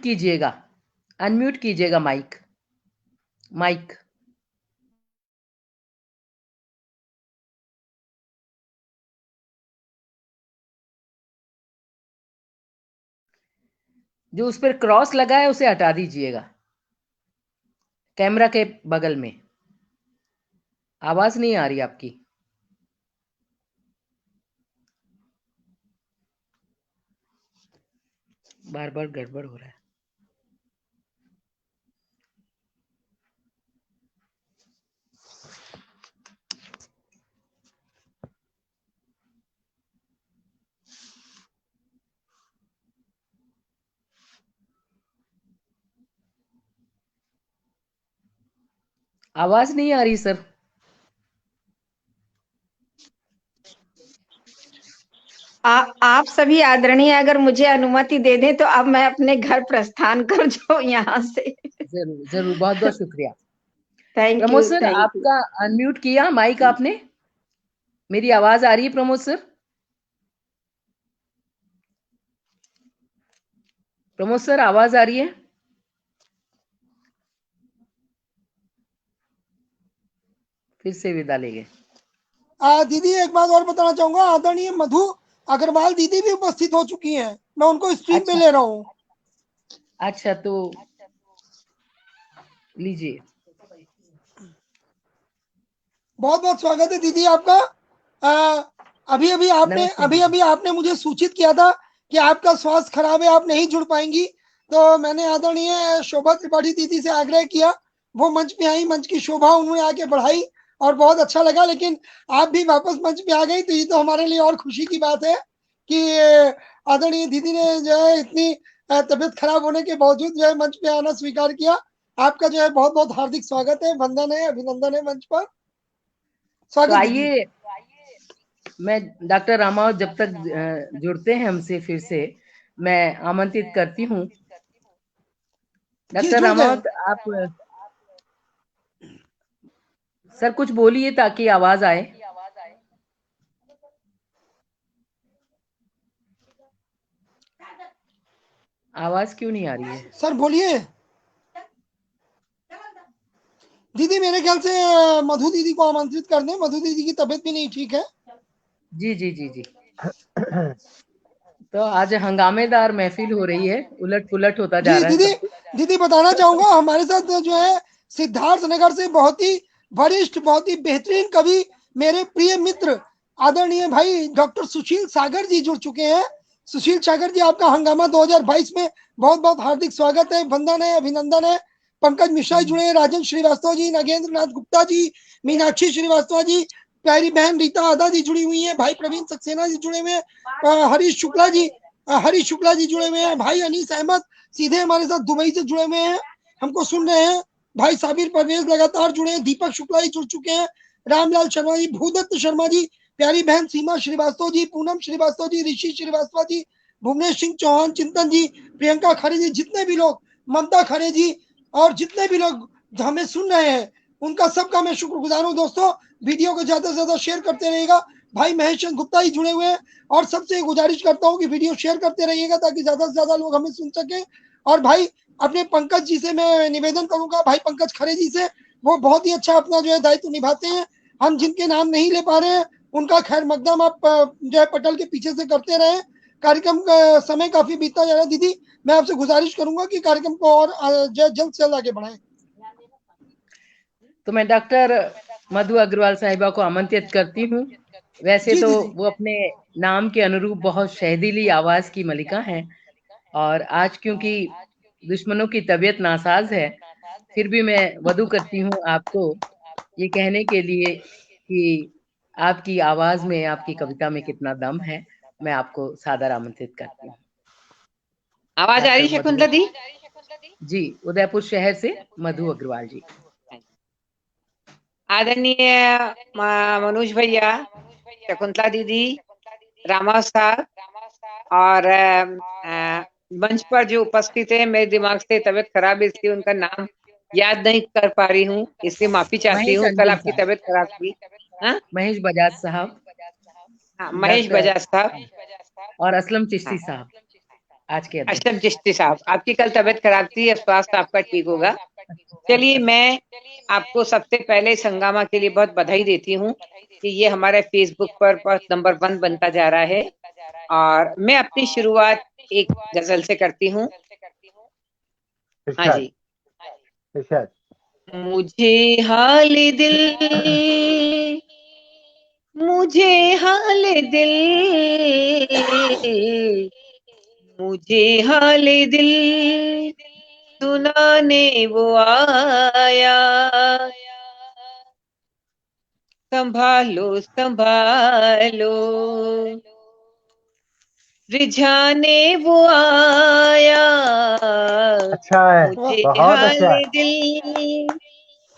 कीजिएगा माइक। जो उस पर क्रॉस लगा है उसे हटा दीजिएगा, कैमरा के बगल में। आवाज नहीं आ रही आपकी। बार बार गड़बड़ हो रहा है। आवाज नहीं आ रही सर। आप सभी आदरणीय अगर मुझे अनुमति दे दें तो अब मैं अपने घर प्रस्थान कर जाऊं यहाँ से। जरूर जरूर, बहुत बहुत शुक्रिया। Thank you, Pramod sir, thank you. आपका अनम्यूट किया माइक आपने? मेरी आवाज आ रही है प्रमोद सर? प्रमोद सर, आवाज आ रही है? फिर से विदा ले गए। दीदी एक बात और बताना चाहूंगा, आदरणीय मधु अग्रवाल दीदी भी उपस्थित हो चुकी हैं, मैं उनको स्क्रीन पे अच्छा। ले रहा हूँ। अच्छा, तो लीजिए। बहुत बहुत स्वागत है दीदी आपका। अभी नमस्ते अभी आपने मुझे सूचित किया था कि आपका स्वास्थ्य खराब है, आप नहीं जुड़ पाएंगी, तो मैंने आदरणीय शोभा त्रिपाठी दीदी से आग्रह किया, वो मंच पे आई, मंच की शोभा उन्होंने आके बढ़ाई और बहुत अच्छा लगा। लेकिन आप भी वापस मंच पे आ गई, तो ये तो हमारे लिए और खुशी की बात है कि आदरणीय दीदी ने जो है इतनी तबीयत खराब होने के बावजूद जो है मंच पे आना स्वीकार किया। आपका जो है बहुत बहुत हार्दिक स्वागत है, वंदन है, अभिनंदन है मंच पर। तो स्वागत दीदी। आइए, मैं डॉक्टर रामावत जब तक जुड़ते हैं हमसे फिर से, मैं आमंत्रित करती हूँ। जी डॉक्टर जुड़ गए। रामावत, आप सर कुछ बोलिए ताकि आवाज आए। आवाज क्यों नहीं आ रही है? सर बोलिए। दीदी मेरे ख्याल से मधु दीदी को आमंत्रित कर दें, मधु दीदी की तबीयत भी नहीं ठीक है। जी जी जी जी। तो आज हंगामेदार महफिल हो रही है, उलट पुलट होता जा जी रहा है दीदी, सब कुछ। दीदी बताना चाहूंगा हमारे साथ जो है सिद्धार्थ नगर से बहुत ही वरिष्ठ, बहुत ही बेहतरीन कवि, मेरे प्रिय मित्र आदरणीय भाई डॉक्टर सुशील सागर जी जुड़ चुके हैं। सुशील सागर जी, आपका हंगामा 2022 में बहुत बहुत हार्दिक स्वागत है, वंदन है, अभिनंदन है। पंकज मिश्रा जी जुड़े हैं, राजन श्रीवास्तव जी, नागेंद्र नाथ गुप्ता जी, मीनाक्षी श्रीवास्तव जी, प्यारी बहन रीता आदा जी जुड़ी हुई है, भाई प्रवीण सक्सेना जी जुड़े हुए हैं, हरीश शुक्ला जी, हरीश शुक्ला जी जुड़े हुए हैं, भाई अनीस अहमद सीधे हमारे साथ दुबई से जुड़े हुए हैं, हमको सुन रहे हैं, भाई साबिर परवेज लगातार जुड़े हैं, दीपक शुक्ला जी जुड़ चुके हैं, रामलाल शर्मा जी, भूदत्त शर्मा जी, प्यारी बहन सीमा श्रीवास्तव जी, पूनम श्रीवास्तव जी, ऋषि श्रीवास्तव जी, भुवनेश सिंह चौहान, चिंतन जी, प्रियंका खरे जी, जितने भी लोग, ममता खरे जी और जितने भी लोग हमें सुन रहे हैं, उनका सबका मैं शुक्रगुजार हूँ। दोस्तों वीडियो को ज्यादा से ज्यादा शेयर करते रहिएगा। भाई महेश चंद गुप्ता जी जुड़े हुए हैं, और सबसे गुजारिश करता हूँ कि वीडियो शेयर करते रहिएगा ताकि ज्यादा से ज्यादा लोग हमें सुन सके। और भाई अपने पंकज जी से मैं निवेदन करूंगा, भाई पंकज खरे जी से, वो बहुत ही अच्छा अपना जो है दायित्व निभाते हैं। हम जिनके नाम नहीं ले पा रहे हैं उनका खैर मकदम आप जो है पटल के पीछे से करते रहे। कार्यक्रम का समय काफी बीतता जा रहा है दीदी, मैं आपसे गुजारिश करूंगा कि कार्यक्रम को और जो जल्द से जल्द आगे बढ़ाएं। तो मैं डॉक्टर मधु अग्रवाल साहिबा को आमंत्रित करती हूँ। वैसे जी तो दीदी। वो अपने नाम के अनुरूप बहुत शहदीली आवाज की मलिका हैं, और आज क्योंकि दुश्मनों की तबीयत नासाज है, फिर भी मैं वदू करती हूँ आपको ये कहने के लिए कि आपकी आवाज में, आपकी कविता में कितना दम है। मैं आपको सादर आमंत्रित करती हूँ। आवाज आ रही डॉक्टर मधु शकुंतला दी? जी, उदयपुर शहर से मधु अग्रवाल जी। आदरणीय मनोज भैया, शकुंतला दीदी, रामा साहब और मंच पर जो उपस्थित है, मेरे दिमाग से तबीयत खराब है इसलिए उनका नाम याद नहीं कर पा रही हूँ, इसलिए माफी चाहती महेश हूँ। कल अंजुम आपकी साहब, तबीयत खराब थी। हाँ, महेश बजाज साहब, महेश डॉक्टर बजाज साहब और असलम चिश्ती हाँ, साहब आज के अध्यक्ष। अशरफ चिश्ती साहब, आपकी कल तबीयत खराब थी, अब स्वास्थ्य आपका ठीक होगा। चलिए, मैं आपको सबसे पहले इस हंगामा के लिए बहुत बधाई देती हूँ कि ये हमारे फेसबुक पर बहुत नंबर 1 बनता जा रहा है। और मैं अपनी शुरुआत एक गजल से करती हूँ। हाँ इरशाद जी। इरशाद। मुझे हाल दिल, मुझे हाल दिल, मुझे हाल दिल सुनाने वो आया, संभालो संभालो रिझाने वो आया, अच्छा है, मुझे बहुत हाल अच्छा है, दिल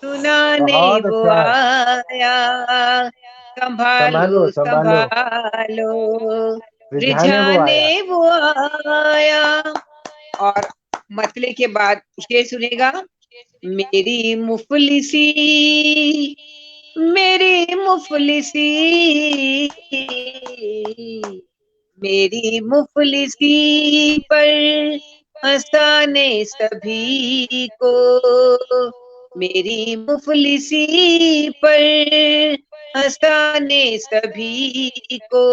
सुनाने बहुत वो अच्छा है। आया, संभालो संभालो संभालो संभालो रिझाने वो रिझाने आया। वो आया। और मतले के बाद शेर सुनेगा। मेरी मुफलिसी, मेरी मुफलिसी, मेरी मुफलिसी पर हंसाने सभी को, मेरी मुफलिसी पर हंसाने सभी को,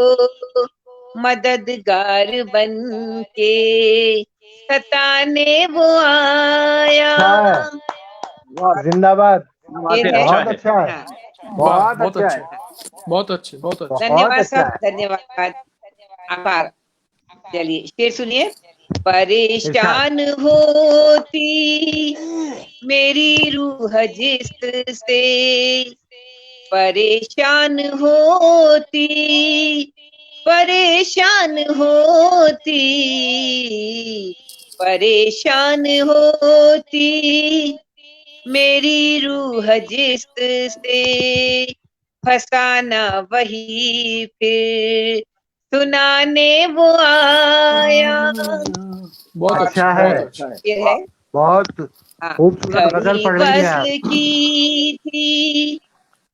मददगार बन के सताने वो आया। अच्छा है, और जिंदाबाद, शेर है। बहुत अच्छा है, हाँ, वाह, बहुत बहुत अच्छा अच्छे, है, बहुत अच्छे, बहुत अच्छे। बहुत धन्यवाद अच्छा साहब, है। धन्यवाद, आभार। चलिए शेर सुनिए। इरशाद। परेशान होती मेरी रूह जिससे, परेशान होती, परेशान होती, परेशान होती मेरी रूह जिससे, फसाना वही फिर सुनाने वो आया। बहुत और अच्छे, अच्छा है, बहुत अच्छे। ये है। बहुत हाँ, खूबसूरत गजल घड़ी पढ़ रही हैं आप। वस्ल की थी,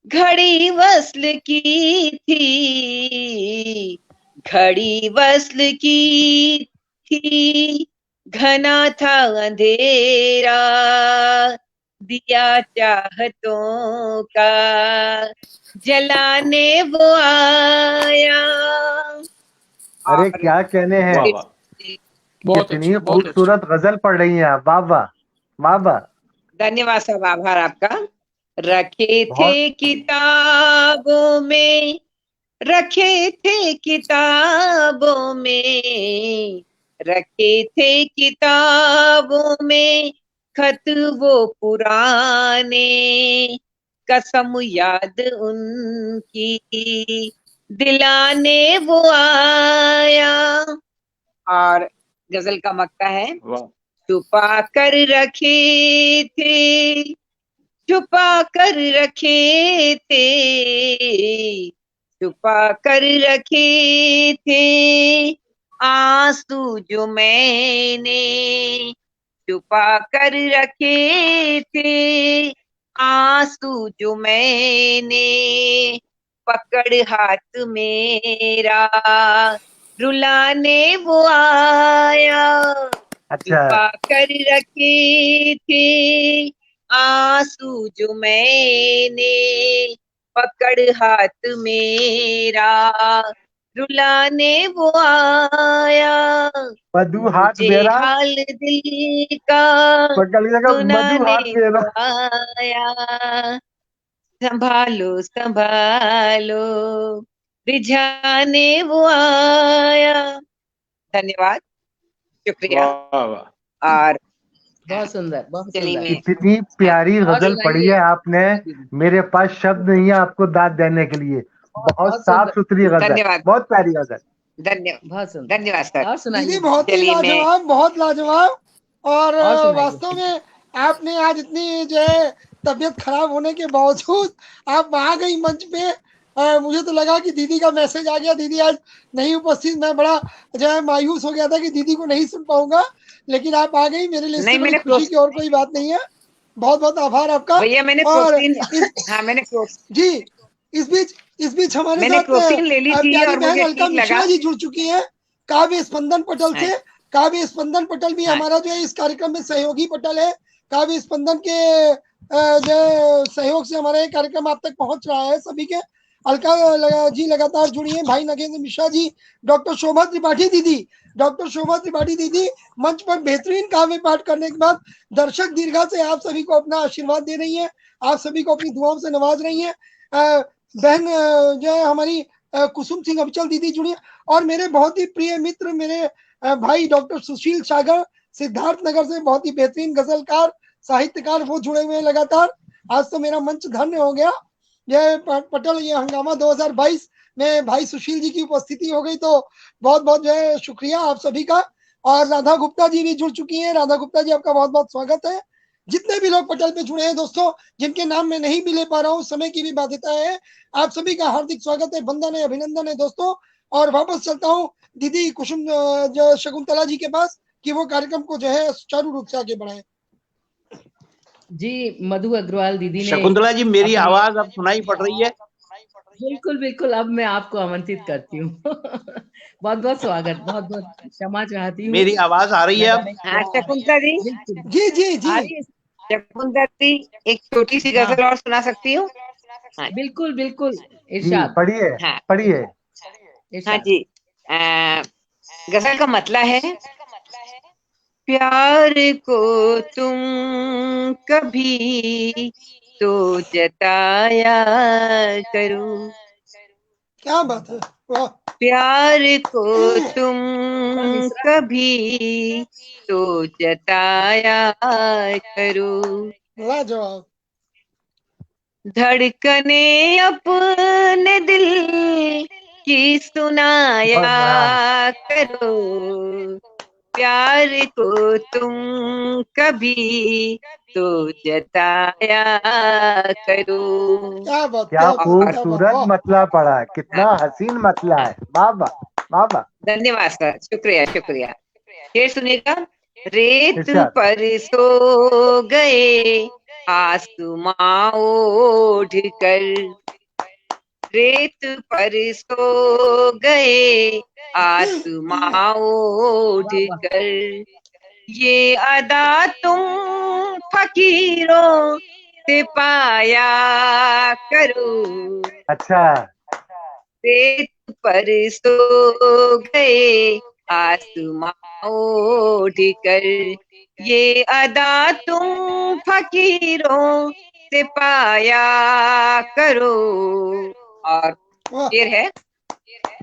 घड़ी वस्ल की थी, घड़ी वस्ल की थी, घना था अंधेरा, दिया चाहतों का जलाने वो आया। अरे और क्या कहने हैं, वाह वाह, बहुत अच्छे, कितनी बहुत अच्छे। खूबसूरत गजल पढ़ रही हैं आप, वाह वाह, वाह वाह। धन्यवाद साहब, आभार आपका। रखे थे बहुत किताबों में, रखे थे किताबों में, रखे थे किताबों में खत वो पुराने, कसम याद उनकी दिलाने वो आया। और गजल का मक्ता है। वाह, छुपा कर रखे थे, छुपा कर रखे थे, छुपा कर रखे थे आंसू जो मैंने, छुपा कर रखे थे आंसू जो मैंने, पकड़ हाथ मेरा रुलाने वो आया। अच्छा है, छुपा कर रखे थे आंसू जो मैंने, पकड़ हाथ मेरा रुलाने वो आया। मधु हाथ मुझे मेरा, हाल दिल का पकड़ लिएगा, मधु सुनाने हाथ वो मेरा। आया, संभालो संभालो रिझाने वो आया। धन्यवाद, शुक्रिया। वाह वाह, और बहुत सुंदर, बहुत चलिए सुंदर। मैं इतनी प्यारी और गजल पढ़ी सुनाइए है आप। आपने, मेरे पास शब्द नहीं है आपको दाद देने के लिए। बहुत बहुत बहुत साफ सुंदर, सुथरी गजल, धन्यवाद, बहुत प्यारी गजल। बहुत सुंदर। धन्यवाद सर। और दीदी सुनाइए। बहुत ही चलिए मैं लाजवाब, बहुत लाजवाब। और और सुनाइए। वास्तव में आपने आज इतनी जो है तबीयत खराब होने के बावजूद आप आ गई मंच पे। मुझे तो लगा कि दीदी का मैसेज आ गया, दीदी आज नहीं उपस्थित। मैं बड़ा जो है मायूस हो गया था कि दीदी को नहीं सुन पाऊंगा, लेकिन आप आ गई, मेरे लिए इससे नहीं, बड़ी मैंने खुशी की और कोई बात नहीं है। बहुत बहुत आभार आपका। भैया मैंने और प्रोटीन, इस हाँ जी इस बीच हमारे मैंने साथ प्रोटीन ले ली थी प्यारी और बहन मुझे अलका ठीक लगा। मिश्रा जी जुड़ चुकी हैं काव्य स्पंदन पटल हाँ, से। काव्य स्पंदन पटल भी हाँ, हमारा जो है इस कार्यक्रम में सहयोगी पटल है। काव्य स्पंदन के जो सहयोग से हमारा ये कार्यक्रम आप तक पहुंच रहा है सभी के। अलका जी लगातार जुड़ी हैं, भाई नगेंद्र मिश्रा जी, डॉक्टर शोभा त्रिपाठी दीदी, डॉक्टर शोभा त्रिपाठी दीदी मंच पर बेहतरीन काव्य पाठ करने के बाद दर्शक दीर्घा से आप सभी को अपना आशीर्वाद दे रही हैं, आप सभी को अपनी दुआओं से नवाज रही हैं। बहन जो है हमारी कुसुम सिंह अबचल दीदी जुड़ी हैं, और मेरे बहुत ही प्रिय मित्र मेरे भाई डॉक्टर सुशील सागर सिद्धार्थ नगर से, बहुत ही बेहतरीन गजलकार साहित्यकार, वो जुड़े हुए हैं लगातार। आज तो मेरा मंच धन्य हो गया। ये पटल ये हंगामा 2022 में भाई सुशील जी की उपस्थिति हो गई, तो बहुत बहुत जो है शुक्रिया आप सभी का। और राधा गुप्ता जी भी जुड़ चुकी हैं। राधा गुप्ता जी आपका बहुत बहुत स्वागत है। जितने भी लोग पटल पे जुड़े हैं दोस्तों, जिनके नाम मैं नहीं भी ले पा रहा हूँ, समय की भी बाध्यता है, आप सभी का हार्दिक स्वागत है, वंदन है, अभिनंदन है दोस्तों। और वापस चलता हूँ दीदी कुसुम शकुंतला जी के पास कि वो कार्यक्रम को जो है सुचारू रूप से आगे बढ़ाए। जी मधु अग्रवाल दीदी ने, शकुंतला जी मेरी आवाज अब सुनाई पड़ रही है? बिल्कुल बिल्कुल, अब मैं आपको आमंत्रित करती हूँ। बहुत बहुत स्वागत, बहुत बहुत क्षमा चाहती हूँ। मेरी आवाज आ रही है अब? हाँ शकुंतला जी, जी जी जी शकुंतला जी एक छोटी सी गजल और सुना सकती हूँ? हाँ बिल्कुल बिल्कुल, जी इरशाद पढ़िए हाँ पढ़िए। हाँ इरशाद। जी। गजल का मतला है, प्यार को तुम कभी तो जताया करो, क्या बात है, वाह। प्यार को तुम कभी तो जताया करो, लाजवाब। धड़कने अपने दिल की सुनाया करो, प्यार को तुम कभी तो जताया करो। क्या बात, क्या क्या बात, क्या बात, खूबसूरत वाह। मतला पढ़ा, कितना हसीन मतला है। बाबा बाबा। धन्यवाद सर, शुक्रिया शुक्रिया। शेर सुनिएगा। रेत इरशाद। पर सो गए आसमां ओढ़ कर, रेत पर सो गए आसमां ओढ़ कर, ये अदा तुम फकीरों से पाया करो, अच्छा रेत पर सो गए आसमां ओढ़ कर, ये अदा तुम फकीरों से पाया करो। और वाह। शेर है,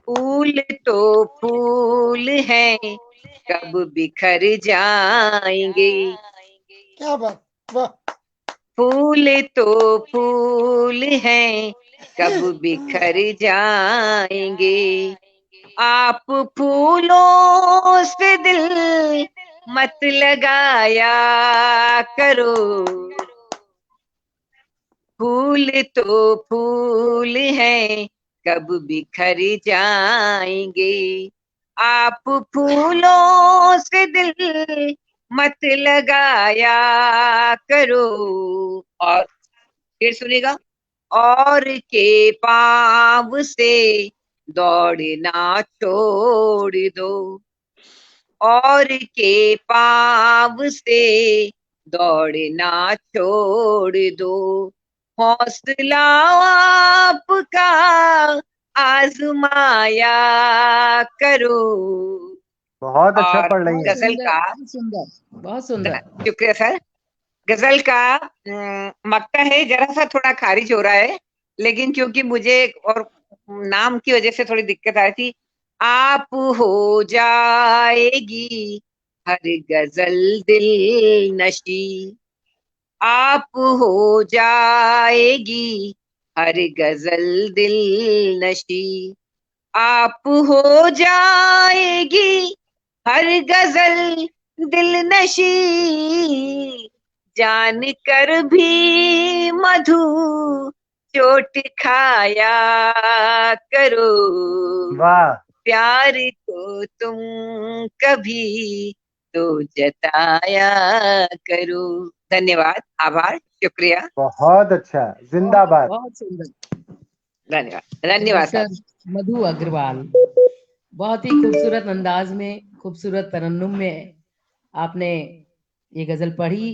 फूल तो फूल हैं कब बिखर जाएंगे, क्या बात, वाह। फूल तो फूल हैं कब बिखर जाएंगे, आप फूलों से दिल मत लगाया करो, फूल तो फूल हैं कब बिखर जाएंगे, आप फूलों से दिल मत लगाया करो। और फिर सुनेगा, और के पाँव से दौड़ना छोड़ दो, और के पाँव से दौड़ना छोड़ दो, हौसला आपका आजमाया करो। बहुत अच्छा और पढ़ रही है। गजल का, बहुत सुंदर, बहुत सुंदर। शुक्रिया सर। गजल का मक्ता है, जरा सा थोड़ा खारिज हो रहा है, लेकिन क्योंकि मुझे और नाम की वजह से थोड़ी दिक्कत आ रही थी। आप हो जाएगी हर गजल दिल नशी, आप हो जाएगी हर गजल दिल नशी, आप हो जाएगी हर गजल दिल नशी, जान कर भी मधु चोट खाया करो, वाह प्यार को तुम कभी तो जताया करो। धन्यवाद, आभार, शुक्रिया, बहुत अच्छा, जिंदाबाद। बहुत सुंदर। धन्यवाद धन्यवाद सर। डॉक्टर मधु अग्रवाल, बहुत ही खूबसूरत अंदाज में, खूबसूरत तरन्नुम में आपने ये गजल पढ़ी।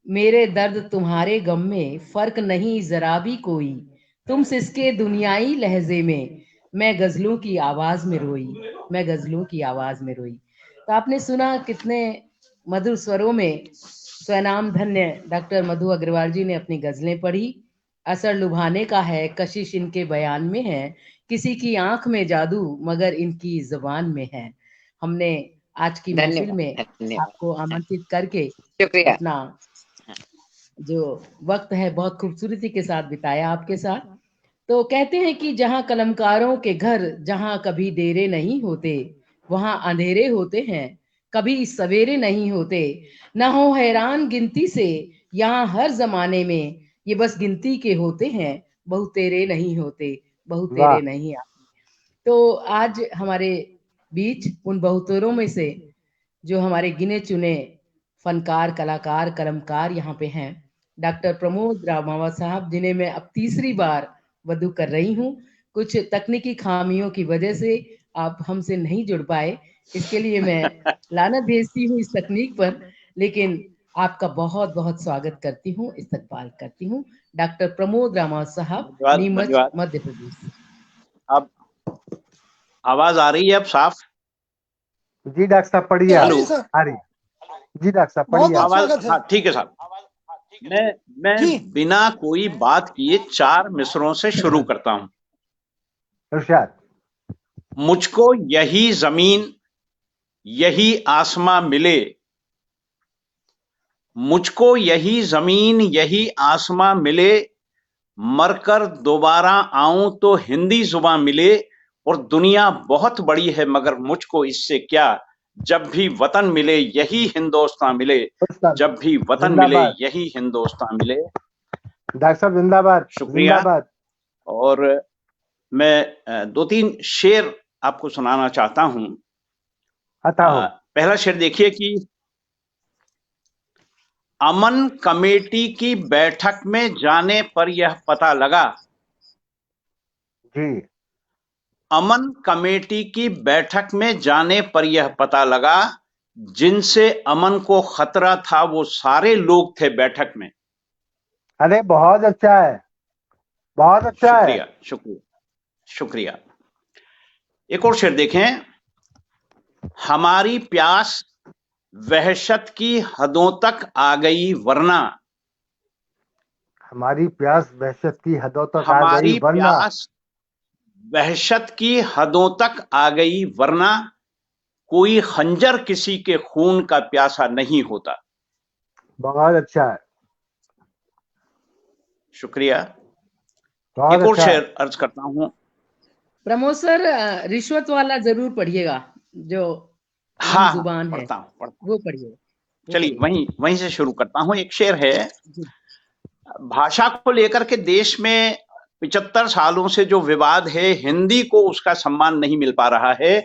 मेरे दर्द तुम्हारे गम में फर्क नहीं जरा भी कोई, तुम सिसके दुनियाई लहजे में, मैं गजलों की आवाज में रोई, मैं गजलों की आवाज में रोई। तो आपने सुना कितने मधुर स्वरों में स्वनाम धन्य डॉक्टर मधु अग्रवाल जी ने अपनी गजलें पढ़ी। असर लुभाने का है, कशिश इनके बयान में है, किसी की आंख में जादू मगर इनकी जुबान में है। हमने आज की महफिल में धन्यवाद। आपको आमंत्रित करके शुक्रिया। अपना जो वक्त है बहुत खूबसूरती के साथ बिताया आपके साथ। तो कहते हैं कि जहां कलमकारों के घर, जहां कभी देरे नहीं होते, वहां अंधेरे होते हैं, कभी सवेरे नहीं होते। ना हो हैरान गिनती से, यहाँ हर जमाने में ये बस गिनती के होते हैं, बहु तेरे नहीं होते, बहु वाह तेरे नहीं आते। तो आज हमारे बीच उन बहुतोरों में से जो हमारे गिने चुने फनकार, कलाकार, कलमकार यहाँ पे हैं, डॉक्टर प्रमोद रामावत साहब, जिन्हें मैं अब तीसरी बार वधू कर रही हूँ। कुछ तकनीकी खामियों की वजह से आप हमसे नहीं जुड़ पाए, इसके लिए मैं लानत भेजती हूँ इस तकनीक पर, लेकिन आपका बहुत बहुत स्वागत करती हूँ, इस्तकबाल करती हूँ। डॉक्टर प्रमोद रामावत साहब, धन्यवाद नीमच, धन्यवाद। मध्य प्रदेश। अब आवाज आ रही है अब साफ? जी डॉक्टर साहब पढ़िए आ आप। रही है सर, आ रही जी डॉक्टर साहब बहुत पढ़िए बहुत आप। आवाज स्वागत है हाँ ठीक है साहब। मैं जी। बिना कोई बात किए 4 मिसरों से शुरू करता हूँ। इरशाद। मुझको यही जमीन यही आसमां मिले, मुझको यही जमीन यही आसमां मिले, मरकर दोबारा आऊं तो हिंदी जुबान मिले, और दुनिया बहुत बड़ी है मगर मुझको इससे क्या, जब भी वतन मिले यही हिंदुस्तान मिले, जब भी वतन मिले जिंदाबाद यही हिंदुस्तान मिले। डॉक्टर साहब, जिंदाबाद शुक्रिया। जिंदाबाद। और मैं 2-3 शेर आपको सुनाना चाहता हूं। अता हो। पहला शेर देखिए कि अमन कमेटी की बैठक में जाने पर यह पता लगा, जी अमन कमेटी की बैठक में जाने पर यह पता लगा, जिनसे अमन को खतरा था वो सारे लोग थे बैठक में। अरे बहुत अच्छा है, बहुत अच्छा है। शुक्रिया शुक्रिया शुक्रिया। एक और शेर देखें, हमारी प्यास वहशत की हदों तक आ गई वरना, हमारी प्यास वहशत की हदों तक आ गई हमारी वरना, प्यास वहशत की हदों तक आ गई वरना, कोई खंजर किसी के खून का प्यासा नहीं होता। बहुत अच्छा है, शुक्रिया। बहुत एक और अच्छा है। शेर अर्ज करता हूं। प्रमोद सर, रिश्वत वाला जरूर पढ़िएगा, जो हाँ जुबान है पढ़ता हूं। वो पढ़िएगा। चलिए वहीं से शुरू करता हूं। एक शेर है, जी। भाषा को लेकर के देश में 75 सालों से जो विवाद है, हिंदी को उसका सम्मान नहीं मिल पा रहा है,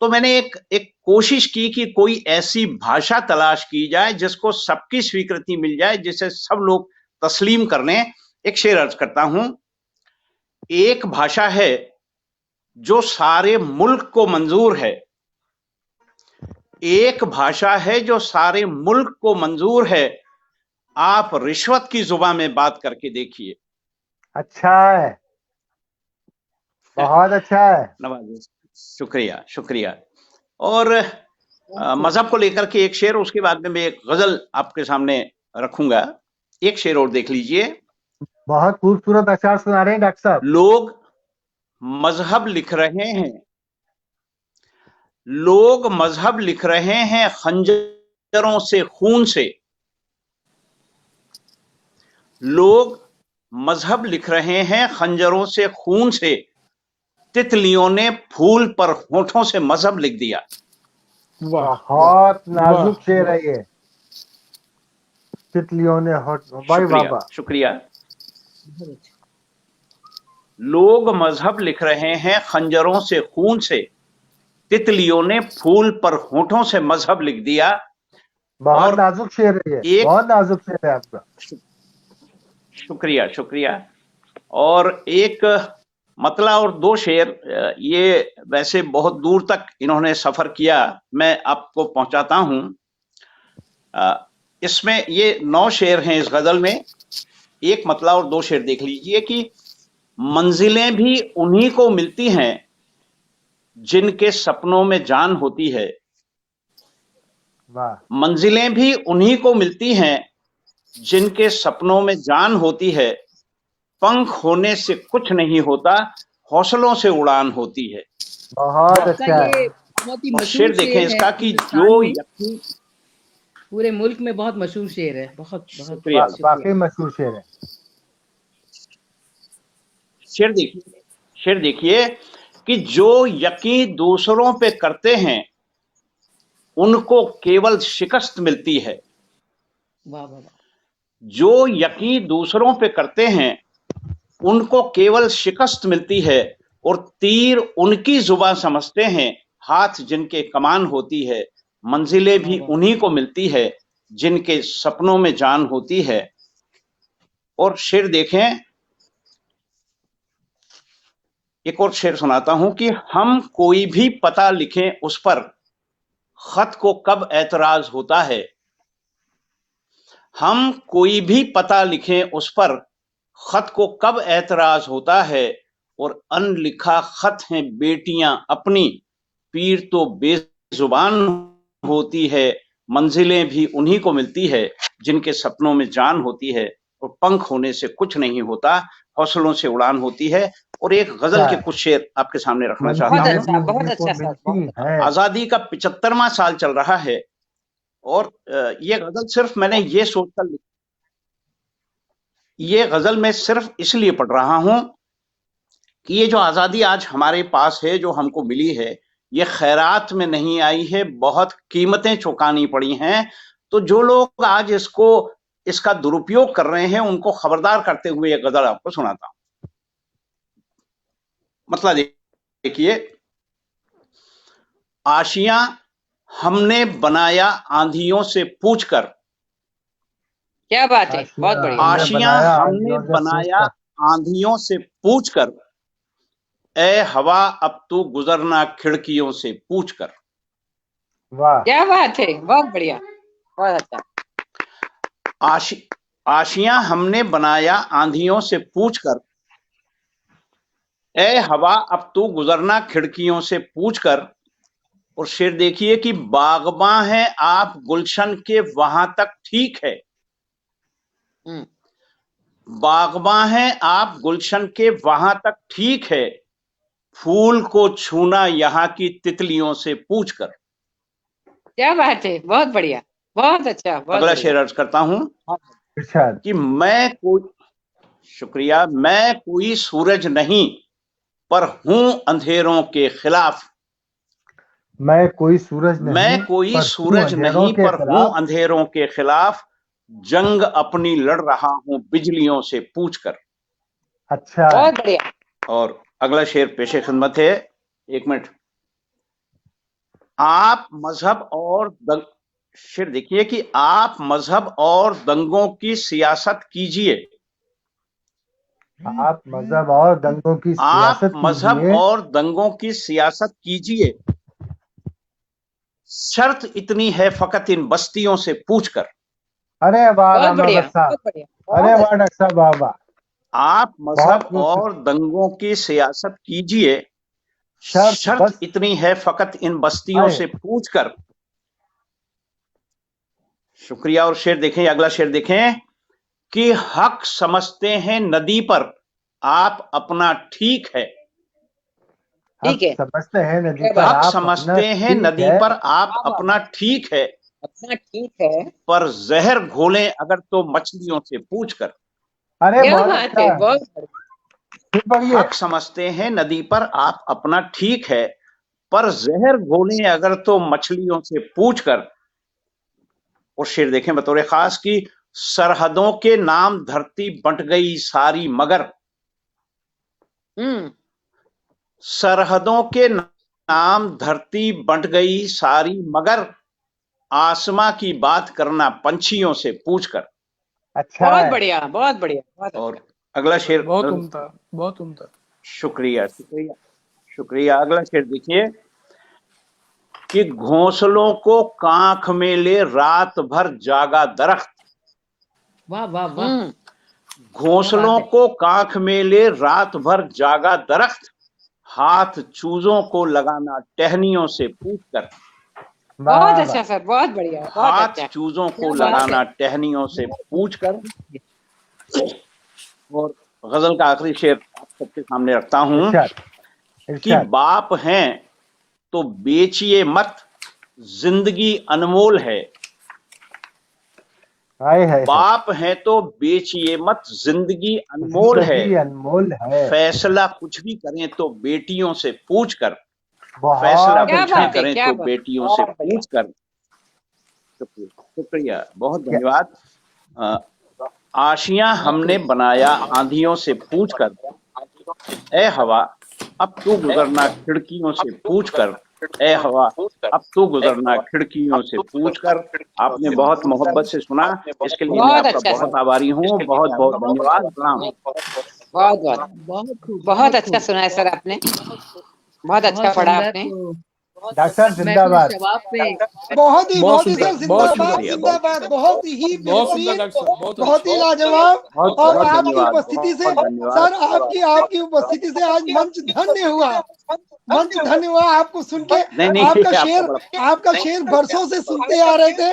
तो मैंने एक कोशिश की कि कोई ऐसी भाषा तलाश की जाए जिसको सबकी स्वीकृति मिल जाए, जिसे सब लोग तस्लीम कर लें। एक शेर अर्ज करता हूं, एक भाषा है जो सारे मुल्क को मंजूर है, एक भाषा है जो सारे मुल्क को मंजूर है, आप रिश्वत की जुबान में बात करके देखिए। अच्छा है, बहुत अच्छा है। नवाज़िए, शुक्रिया शुक्रिया। और मजहब को लेकर के एक शेर, उसके बाद में मैं एक गजल आपके सामने रखूंगा। एक शेर और देख लीजिए। बहुत खूबसूरत अशार सुना रहे हैं डॉक्टर साहब। लोग मजहब लिख रहे हैं, लोग मजहब लिख रहे हैं खंजरों से खून से, लोग मजहब लिख रहे हैं खंजरों से खून से, तितलियों ने फूल पर होठों से मजहब लिख दिया। वाह बहुत नाजुक वाह, शेर है ये। तितलियों ने होठ, भाई बाबा। शुक्रिया। लोग मजहब लिख रहे हैं खंजरों से खून से, तितलियों ने फूल पर होठों से मजहब लिख दिया। बहुत और नाजुक शेर है ये, बहुत नाजुक शेर है आपका। शुक्रिया शुक्रिया। और एक मतला और 2 शेर, ये वैसे बहुत दूर तक इन्होंने सफर किया, मैं आपको पहुंचाता हूं। इसमें ये 9 शेर हैं इस गजल में। एक मतला और 2 शेर देख लीजिए कि मंजिलें भी उन्हीं को मिलती हैं जिनके सपनों में जान होती है। वाह, मंजिलें भी उन्हीं को मिलती हैं जिनके सपनों में जान होती है। पंख होने से कुछ नहीं होता, हौसलों से उड़ान होती है। बहुत आपका अच्छा है। ये बहुत ही और मशहूर शेर देखें शेर है इसका कि हिंदुस्तान जो में, यकीन, पूरे मुल्क में बहुत मशहूर शेर है। बहुत बहुत शुक्रिया। वाकई मशहूर शेर है। शेर देखिए कि जो यकीन दूसरों पे करते हैं उनको केवल शिकस्त मिलती है। वाह वाह वाह। जो यकीन दूसरों पे करते हैं उनको केवल शिकस्त मिलती है, और तीर उनकी जुबान समझते हैं, हाथ जिनके कमान होती है। मंजिलें भी उन्हीं को मिलती है जिनके सपनों में जान होती है। और शेर देखें, एक और शेर सुनाता हूं कि हम कोई भी पता लिखें उस पर खत को कब ऐतराज होता है। हम कोई भी पता लिखें उस पर खत को कब ऐतराज होता है, और अनलिखा खत हैं बेटियां अपनी, पीर तो बेजुबान होती है। मंजिलें भी उन्हीं को मिलती है जिनके सपनों में जान होती है, और पंख होने से कुछ नहीं होता, हौसलों से उड़ान होती है। और एक गजल के कुछ शेर आपके सामने रखना चाहता बहुत हूं। अच्छा, बहुत अच्छा सर, बहुत अच्छा। है। आजादी का 75वां साल चल रहा है, और ये गजल सिर्फ मैंने ये सोचकर लिखी, ये गजल मैं सिर्फ इसलिए पढ़ रहा हूं कि ये जो आजादी आज हमारे पास है, जो हमको मिली है, ये खैरात में नहीं आई है, बहुत कीमतें चुकानी पड़ी हैं। तो जो लोग आज इसका दुरुपयोग कर रहे हैं उनको खबरदार करते हुए ये गजल आपको सुनाता हूं। मतलब देखिए, आशियां हमने बनाया आंधियों से पूछकर। क्या बात है, बहुत बढ़िया। आशियां हमने बनाया आंधियों से पूछकर, ए हवा अब तू गुजरना खिड़कियों से पूछकर। वाह, क्या बात है, बहुत बढ़िया, बहुत अच्छा। आशियां हमने बनाया आंधियों से पूछकर, ए हवा अब तू गुजरना खिड़कियों से पूछकर। और शेर देखिए कि बागबां हैं आप गुलशन के वहां तक ठीक है। बागबां हैं आप गुलशन के वहां तक ठीक है, फूल को छूना यहाँ की तितलियों से पूछकर। क्या बात है, बहुत बढ़िया, बहुत अच्छा, बहुत अगला बढ़िया। शेर अर्ज करता हूं इरशाद। कि शुक्रिया, मैं कोई सूरज नहीं पर हूं अंधेरों के खिलाफ। मैं कोई सूरज नहीं, मैं कोई सूरज नहीं पर हूं अंधेरों के खिलाफ, जंग अपनी लड़ रहा हूं बिजलियों से पूछकर। अच्छा, बहुत बढ़िया। और अगला शेर पेशे खिदमत है, एक मिनट। आप मजहब और शेर देखिए कि आप मजहब और दंगों की सियासत कीजिए। आप मजहब और दंगों की आप सियासत मजहब कीजिए। और दंगों की सियासत कीजिए, शर्त इतनी है फकत इन बस्तियों से पूछकर। अरे वाह बहुत बढ़िया, रामा साहब, बहुत बढ़िया, अरे बहुत वाह डॉक्टर साहब, वाह वाह। आप मजहब बहुत और दंगों की सियासत कीजिए, शर्त इतनी है फकत इन बस्तियों से पूछकर। शुक्रिया। और शेर देखें, अगला शेर देखें कि हक समझते हैं नदी पर आप अपना ठीक है। ठीक है। समझते हैं नदी पर हक आप समझते हैं नदी पर आप अपना ठीक है, अपना ठीक है, पर जहर घोलें अगर तो मछलियों से पूछकर। अरे क्या बहुत बात अच्छा है, है। बहुत बढ़िया। फिर पढ़िए। हक समझते हैं नदी पर आप अपना ठीक है, पर जहर घोलें अगर तो मछलियों से पूछकर। और शेर देखें बतौर खास की, सरहदों के नाम धरती बंट गई सारी मगर। सरहदों के नाम धरती बंट गई सारी मगर, आसमां की बात करना पंछियों से पूछकर। अच्छा, बहुत बढ़िया, बहुत बढ़िया, बहुत और अगला शेर, बहुत उम्दा, बहुत उम्दा। शुक्रिया शुक्रिया शुक्रिया। अगला शेर देखिए कि घोंसलों को कांख में ले रात भर जागा दरख्त। वाह वाह वाह। घोंसलों को काख में ले रात भर जागा दरख्त, हाथ चूजों को लगाना टहनियों से पूछकर। बहुत अच्छा सर, बहुत बढ़िया, बहुत हाथ अच्छा। चूजों को लगाना टहनियों से पूछकर। और गजल का आखिरी शेर आप सबके सामने रखता हूं कि बाप हैं तो बेचिए मत, जिंदगी अनमोल है। बाप हैं तो बेचिए मत, जिंदगी अनमोल है। अनमोल है। फैसला कुछ भी करें तो बेटियों से पूछकर। फैसला कुछ भी करें तो बेटियों से पूछकर। शुक्रिया, बहुत धन्यवाद। आशियां हमने बनाया आंधियों से पूछकर। ए हवा अब तू गुजरना खिड़कियों से पूछकर। ए हवा अब तू गुजरना खिड़कियों से पूछकर। आपने बहुत मोहब्बत से सुना, इसके लिए मैं आपका बहुत आभारी हूँ। बहुत बहुत धन्यवाद। सलाम। बहुत अच्छा सुना है सर आपने, बहुत अच्छा पढ़ा आपने। डॉक्टर जिंदाबाद। बहुत ही सर, जिंदाबाद जिंदाबाद, बहुत ही बेहतरीन, बहुत ही लाजवाब। और आपकी उपस्थिति से सर, आपकी उपस्थिति से आज मंच धन्य हुआ, मंच धन्य हुआ आपको सुन के। आपका शेर बरसों से सुनते आ रहे थे,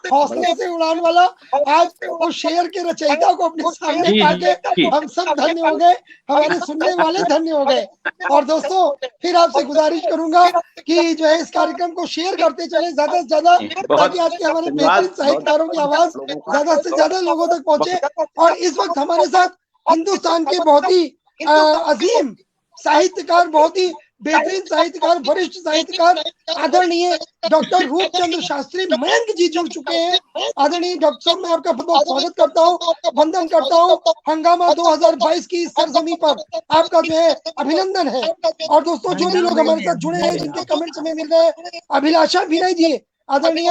हौसले से उड़ान वाला। आज वो शेर के रचयिता को अपने सामने पाके हम सब धन्य हो गए, हमारे सुनने वाले धन्य हो गए। और दोस्तों फिर आपसे गुजारिश करूंगा कि जो है इस कार्यक्रम को शेयर करते चले ज्यादा से ज्यादा, ताकि आज के हमारे बेहतरीन साहित्यकारों की आवाज ज्यादा से ज्यादा लोगों तक पहुंचे। और इस वक्त हमारे साथ हिंदुस्तान के बहुत ही अजीम साहित्यकार, बहुत ही बेहतरीन साहित्यकार, वरिष्ठ साहित्यकार आदरणीय डॉक्टर रूपचंद्र शास्त्री मयंक जी जुड़ चुके हैं। आदरणीय डॉक्टर साहब, मैं आपका बहुत स्वागत करता हूँ, वंदन करता हूँ। हंगामा 2022 की सरजमी पर आपका जो है अभिनंदन है। और दोस्तों जो भी लोग हमारे साथ जुड़े हैं, जिनके कमेंट्स हमें मिल रहे हैं, अभिलाषा विनय जी, आदरणीय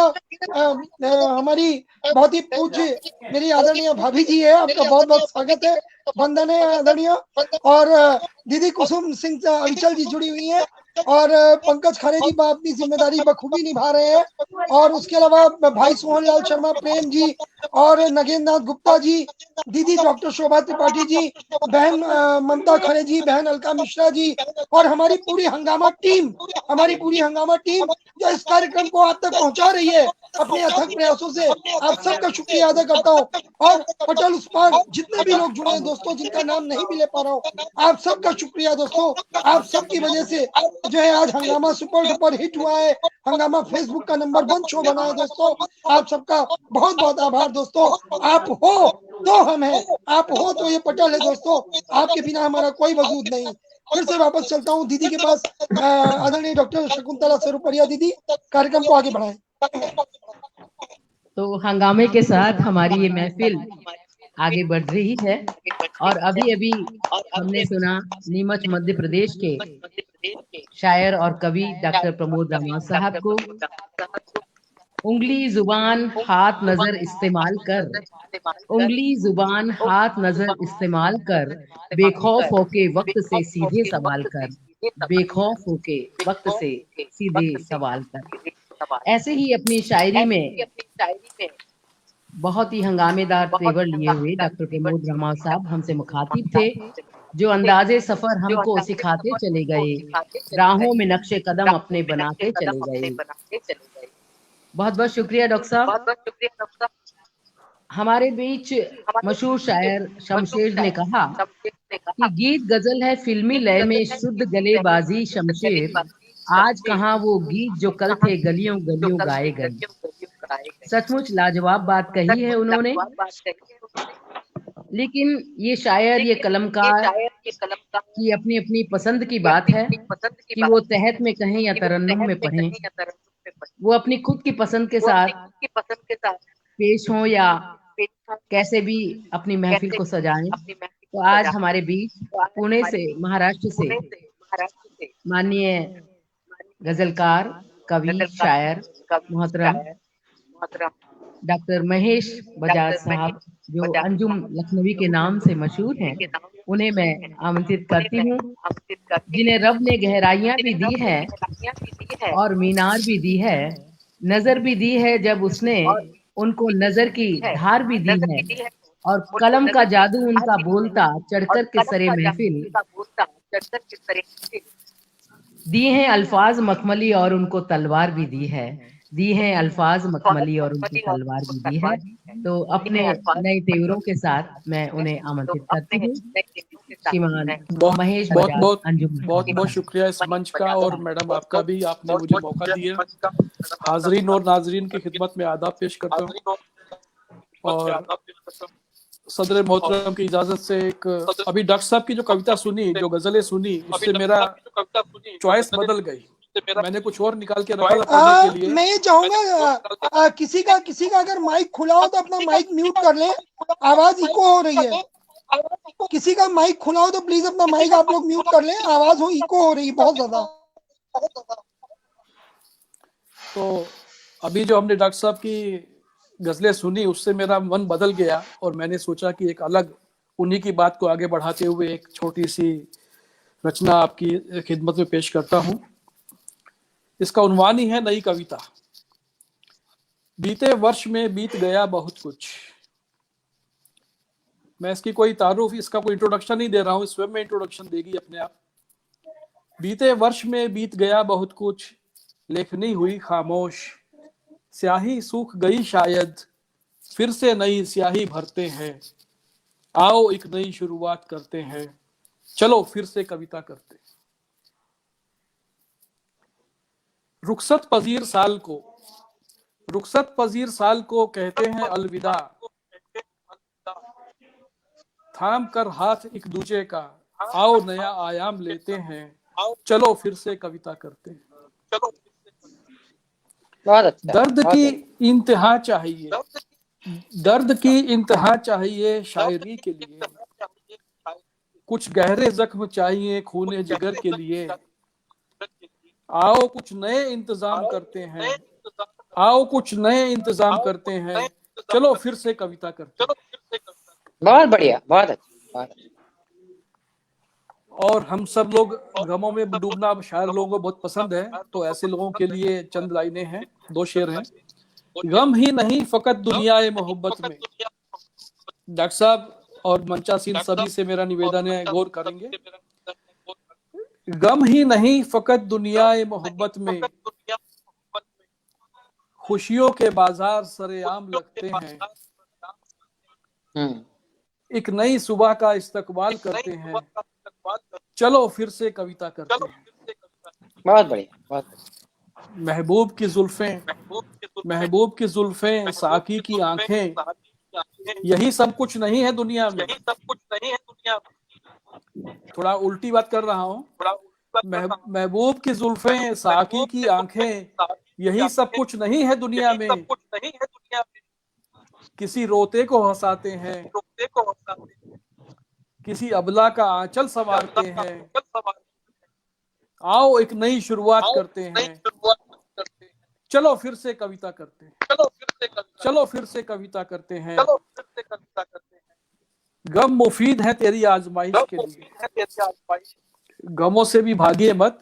हमारी बहुत ही पूज्य मेरी आदरणीय भाभी जी है, आपका बहुत बहुत स्वागत है, वंदन है आदरणीय। और दीदी कुसुम सिंह अंचल जी जुड़ी हुई है, और पंकज खरे जी अपनी जिम्मेदारी बखूबी निभा रहे हैं। और उसके अलावा भाई सोहन लाल शर्मा प्रेम जी, और नगेंद्र नाथ गुप्ता जी, दीदी डॉक्टर शोभा त्रिपाठी जी, बहन ममता खरे जी, बहन अलका मिश्रा जी, और हमारी पूरी हंगामा टीम जो इस कार्यक्रम को आप तक पहुंचा रही है अपने अथक प्रयासों से, आप सबका शुक्रिया अदा करता हूँ। और पटल उस पार जितने भी लोग जुड़े हैं दोस्तों, जिनका नाम नहीं भी ले पा रहा हूँ, आप सबका शुक्रिया दोस्तों। आप सबकी वजह से जो है आज हंगामा सुपर डुपर हिट हुआ है, हंगामा फेसबुक का नंबर 1 शो बना है दोस्तों। आप सबका बहुत बहुत आभार दोस्तों। आप हो तो हम हैं, आप हो तो ये पटल है दोस्तों, आपके बिना हमारा कोई वजूद नहीं। फिर से वापस चलता हूँ दीदी के पास, आदरणीय डॉक्टर शकुंतला स्वरूपरिया दीदी, कार्यक्रम को आगे बढ़ाएं। तो हंगामे के साथ हमारी ये महफिल आगे बढ़ रही है। और अभी अभी हमने सुना नीमच मध्य प्रदेश के शायर और कवि डॉक्टर प्रमोद रामावत साहब को। उंगली जुबान हाथ नजर इस्तेमाल कर, उंगली जुबान हाथ नजर इस्तेमाल कर, बेखौफ होके वक्त से सीधे सवाल कर, बेखौफ होके वक्त से सीधे सवाल कर। ऐसे ही अपनी शायरी में बहुत ही हंगामेदार तेवर लिए हुए डॉक्टर प्रमोद रामावत साहब हमसे मुखातिब थे, जो अंदाजे सफर हमको सिखाते चले गए, राहों में नक्शे कदम अपने बनाते चले गए। बहुत बहुत शुक्रिया डॉक्टर साहब। हमारे बीच मशहूर शायर शमशेर ने कहा कि गीत गजल है फिल्मी लय में शुद्ध गलेबाजी शमशेर, आज कहाँ वो गीत जो कल थे गलियों गलियों गाए गए। सचमुच लाजवाब बात कही है उन्होंने। लेकिन ये शायर, ये कलमकार की अपनी अपनी पसंद की बात है कि वो तहत में कहें या तरन्नुम में पढ़ें, वो अपनी खुद की पसंद के साथ पेश हों या कैसे भी अपनी महफिल को सजाएं। तो आज हमारे बीच पुणे से, महाराष्ट्र से माननीय गजलकार, कवि, शायर मोहतरम डॉक्टर महेश बजाज साहब, जो अंजुम लखनवी के नाम से मशहूर हैं, उन्हें मैं आमंत्रित करती हूँ, जिन्हें रब ने गहराइयां भी दी है और मीनार भी दी है, नजर भी दी है जब उसने उनको नजर की धार भी दी है, और कलम का जादू उनका बोलता चढ़कर के सरे महफिल। दिए हैं अल्फाज मखमली और उनको तलवार भी दी है, दी हैं अल्फाज मखमली और उनको तलवार भी दी है। तो अपने नए तेवरों के साथ मैं उन्हें आमंत्रित करती हूँ। श्रीमान महेश बहुत बजाज, बहुत अंजुमन। बहुत बहुत शुक्रिया इस मंच का, और मैडम आपका भी, आपने मुझे मौका दिया। हाजरीन और नाजरीन की खिदमत में आदाब पेश करता हूँ, और सदर मोहतरम की इजाजत से एक अभी डॉक्टर साहब की जो कविता सुनी, जो गजलें सुनी, उससे मेरा चॉइस बदल गई। मैंने कुछ और निकाल के रखा था पढ़ने के लिए। मैं ये चाहूंगा किसी का अगर माइक खुला हो तो अपना माइक म्यूट कर ले, आवाज इको हो रही है। किसी का माइक खुला हो तो प्लीज अपना माइक आप लोग म्यूट कर ले, आवाज हो इको हो रही है बहुत ज्यादा। तो अभी जो हमने डॉक्टर साहब की गजलें सुनी, उससे मेरा मन बदल गया, और मैंने सोचा कि एक अलग उन्हीं की बात को आगे बढ़ाते हुए एक छोटी सी रचना आपकी खिदमत में पेश करता हूं। इसका उन्वान ही है नई कविता। बीते वर्ष में बीत गया बहुत कुछ। मैं इसकी कोई तारुफ, इसका कोई इंट्रोडक्शन नहीं दे रहा हूं, स्वयं में इंट्रोडक्शन देगी अपने आप। बीते वर्ष में बीत गया बहुत कुछ, लेखनी हुई खामोश, स्याही सूख गई शायद, फिर से नई स्याही भरते हैं। आओ एक नई शुरुआत करते हैं, चलो फिर से कविता करते हैं। रुखसत पजीर साल को कहते हैं अलविदा, थाम कर हाथ एक दूजे का, आओ नया आयाम लेते हैं, चलो फिर से कविता करते हैं। दर्द की इंतहा चाहिए शायरी के लिए, कुछ गहरे जख्म चाहिए खूने जिगर के लिए। आओ कुछ नए इंतजाम करते हैं, चलो फिर से कविता करते हैं। बहुत बढ़िया, बहुत अच्छा। और हम सब लोग गमों में डूबना शायर लोगों को बहुत पसंद है, तो ऐसे लोगों के लिए चंद लाइनें हैं, 2 शेर हैं। गम ही नहीं फकत दुनियाए मोहब्बत में। डॉक्टर साहब और मंचासीन सभी से मेरा निवेदन है, गौर करेंगे। गम ही नहीं फकत दुनियाए मोहब्बत में, खुशियों के बाजार सरेआम लगते हैं। एक नई सुबह का इस्तकबाल करते हैं, चलो फिर से कविता करते हैं। बहुत बढ़िया, बहुत बढ़िया। महबूब की जुल्फें, साकी की आंखें, यही सब कुछ नहीं है दुनिया में। थोड़ा उल्टी बात कर रहा हूँ। महबूब की जुल्फें, साकी की आंखें, यही सब कुछ नहीं है दुनिया में। किसी रोते को हंसाते हैं, किसी अबला का आंचल संवारते हैं। आओ एक नई शुरुआत करते हैं, चलो फिर से कविता करते हैं। गम मुफीद है तेरी आजमाइश के लिए, गमों से भी भागिए मत।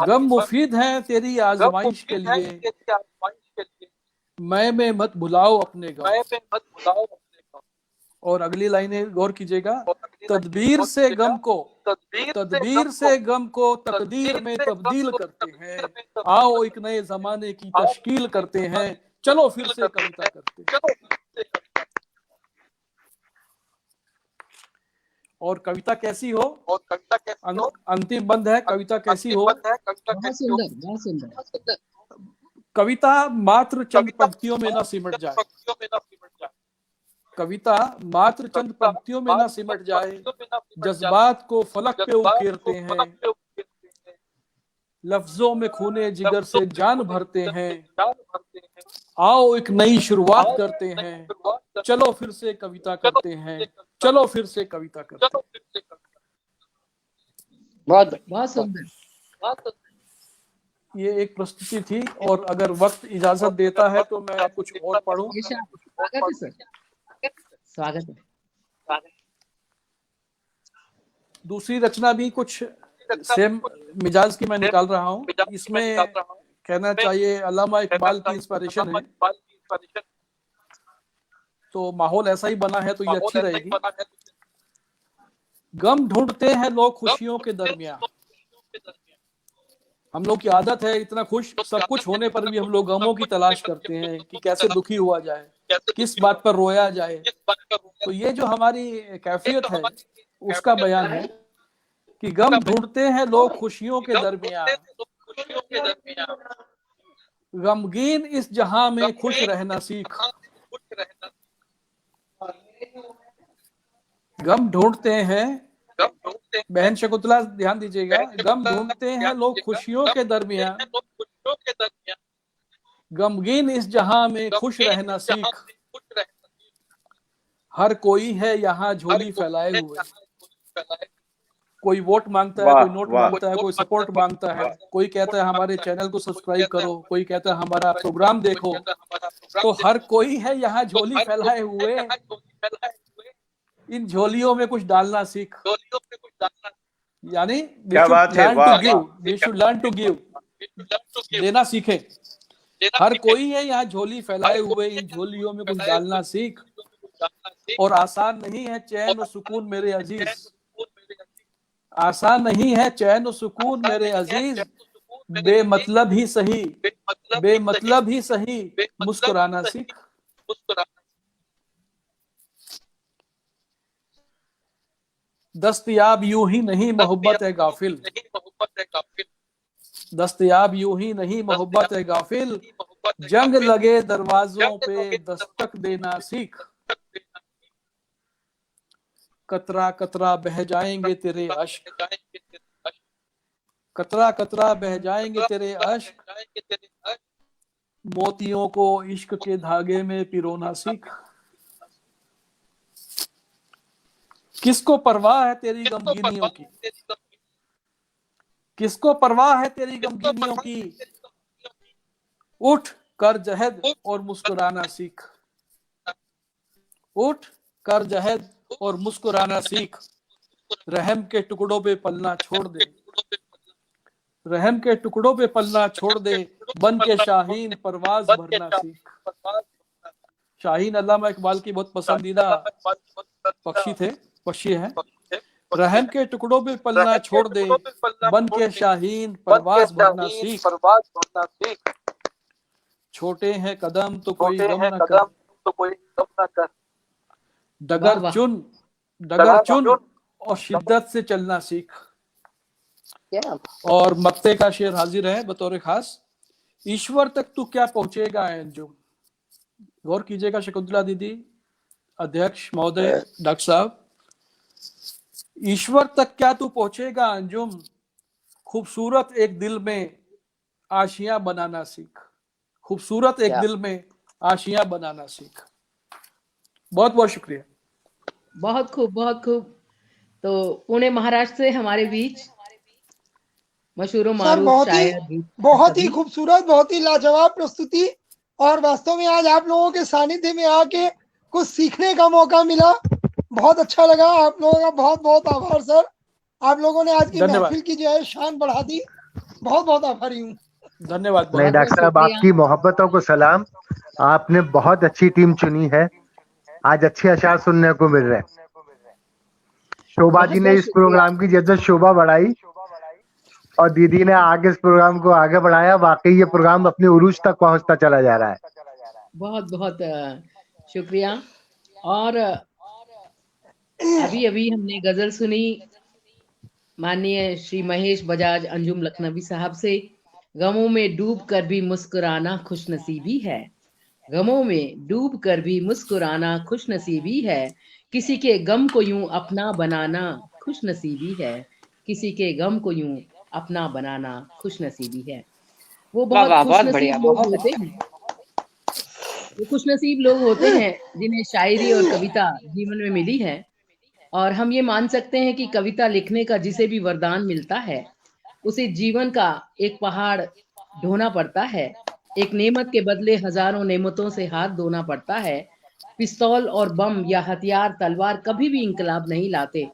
गम मुफीद है तेरी आजमाइश के लिए, मैं में मत भुलाओ अपने गम। और अगली लाइनें गौर कीजिएगा। तदबीर से गम को तकदीर में तब्दील करते हैं। आओ एक नए जमाने की तश्कील करते हैं, चलो फिर से कविता करते हैं। और कविता कैसी हो, अंतिम बंद है, कविता कैसी हो। बहुत सुंदर। कविता मात्र चंद पंक्तियों में ना सिमट जाए, कविता मात्र चंद पंक्तियों में ना सिमट जाए। जज्बात को फलक पे उकेरते हैं, लफ्जों में खूने जिगर से जान भरते हैं। आओ एक नई शुरुआत करते हैं, चलो फिर से कविता करते हैं। बहुत सुंदर। ये एक प्रस्तुति थी, और अगर वक्त इजाजत देता है तो मैं कुछ और पढ़ूं। स्वागत है सर, स्वागत है। दूसरी रचना भी कुछ सेम मिजाज की मैं निकाल रहा हूँ। इसमें कहना चाहिए अल्लामा इकबाल की इंस्पिरेशन है। तो माहौल ऐसा ही बना है तो ये अच्छी रहेगी। गम ढूंढते हैं लोग खुशियों के दरमियान। हम लोग की आदत है, इतना खुश सब कुछ होने पर भी हम लोग गमों की तलाश करते हैं कि कैसे दुखी हुआ जाए, किस बात पर रोया जाए। तो ये जो हमारी कैफियत है उसका बयान है कि गम ढूंढते हैं लोग खुशियों के दरमियान, गमगीन इस जहां में खुश रहना सीख। गम ढूंढते हैं, बहन शकुंतला ध्यान दीजिएगा, गम ढूंढते हैं लोग खुशियों के दरमियान, गमगीन इस जहां में खुश रहना सीख। हर कोई है यहाँ झोली फैलाए हुए, कोई वोट मांगता है, कोई नोट मांगता है, कोई सपोर्ट मांगता है, कोई कहता है हमारे चैनल को सब्सक्राइब करो, कोई कहता है हमारा प्रोग्राम देखो। तो हर कोई है यहाँ झोली फैलाए हुए, इन झोलियों में कुछ डालना सीख। यानी क्या बात है, we should learn to give, देना सीखे। हर कोई है यहाँ झोली फैलाए हुए, इन झोलियों में कुछ डालना सीख। और आसान नहीं है चैन और सुकून मेरे अजीज, आसान नहीं है चैन और सुकून मेरे अजीज, बेमतलब ही सही, बेमतलब ही सही मुस्कुराना सीख। दस्तयाब यूं ही नहीं मोहब्बत है गाफिल, दस्तयाब यूं ही नहीं मोहब्बत है गाफिल, जंग लगे दरवाजों पे दस्तक देना सीख। कतरा कतरा बह जाएंगे तेरे अश्क, कतरा कतरा बह जाएंगे तेरे अश्क, मोतियों को इश्क के धागे में पिरोना सीख। किसको परवाह है तेरी गमगीनियों की, किसको परवाह है तेरी गमगीनियों की, उठ कर जहद और मुस्कुराना सीख। उठ कर जहद और मुस्कुराना सीख, रहम के टुकड़ों पे पलना छोड़ दे, रहम के टुकड़ों पे पलना छोड़ दे, बन के शाहीन परवाज भरना सीख। शाहीन अल्लामा इकबाल की बहुत पसंदीदा पक्षी थे, पक्षी है। रहम के टुकड़ों पे पलना छोड़ दे, बन के शाहीन परवाज भरना सीख। छोटे हैं कदम तो कोई गम न कर, डगर चुन और शिद्दत से चलना सीख। और मक्ते का शेर हाजिर है बतौर खास। ईश्वर तक तू क्या पहुंचेगा अंजुम, गौर कीजिएगा शकुंतला दीदी, अध्यक्ष महोदय, डॉक्टर साहब। ईश्वर तक क्या तू पहुंचेगा अंजुम, खूबसूरत एक दिल में आशियां बनाना सीख। खूबसूरत एक दिल में आशियां बनाना सीख। बहुत बहुत शुक्रिया। बहुत खूब, बहुत खूब। तो पुणे महाराष्ट्र से हमारे बीच मशहूर मारूफ शायर, बहुत ही खूबसूरत, बहुत ही लाजवाब प्रस्तुति। और वास्तव में आज आप लोगों के सानिध्य में आके कुछ सीखने का मौका मिला, बहुत अच्छा लगा। आप लोगों का बहुत बहुत आभार सर, आप लोगों ने आज की महफिल की जो है शान बढ़ा दी। बहुत बहुत आभारी हूँ। धन्यवाद। नहीं डॉक्टर साहब, आपकी मोहब्बतों को सलाम। आपने बहुत अच्छी टीम चुनी है, आज अच्छे अशार सुनने को मिल रहे हैं। शोभा जी ने इस प्रोग्राम की जैसे शोभा बढ़ाई और दीदी ने आगे इस प्रोग्राम को आगे बढ़ाया। वाकई ये प्रोग्राम अपने उरूज तक पहुंचता चला जा रहा है। बहुत बहुत शुक्रिया। और अभी अभी हमने गजल सुनी माननीय श्री महेश बजाज अंजुम लखनवी साहब से। गमों में डूब कर भी मुस्कुराना खुशनसीबी है, गमों में डूब कर भी मुस्कुराना खुशनसीबी है, किसी के गम को यूं अपना बनाना खुशनसीबी है, किसी के गम को यूं अपना बनाना खुशनसीबी है। वो बहुत खुशनसीब लोग होते हैं, वो खुशनसीब लोग होते हैं जिन्हें शायरी और कविता जीवन में मिली है। और हम ये मान सकते हैं कि कविता लिखने का जिसे भी वरदान मिलता है उसे जीवन का एक पहाड़ ढोना पड़ता है। एक नेमत के बदले हजारों नेमतों से हाथ धोना पड़ता है। पिस्तौल और बम या हथियार तलवार कभी भी इंकलाब नहीं लाते।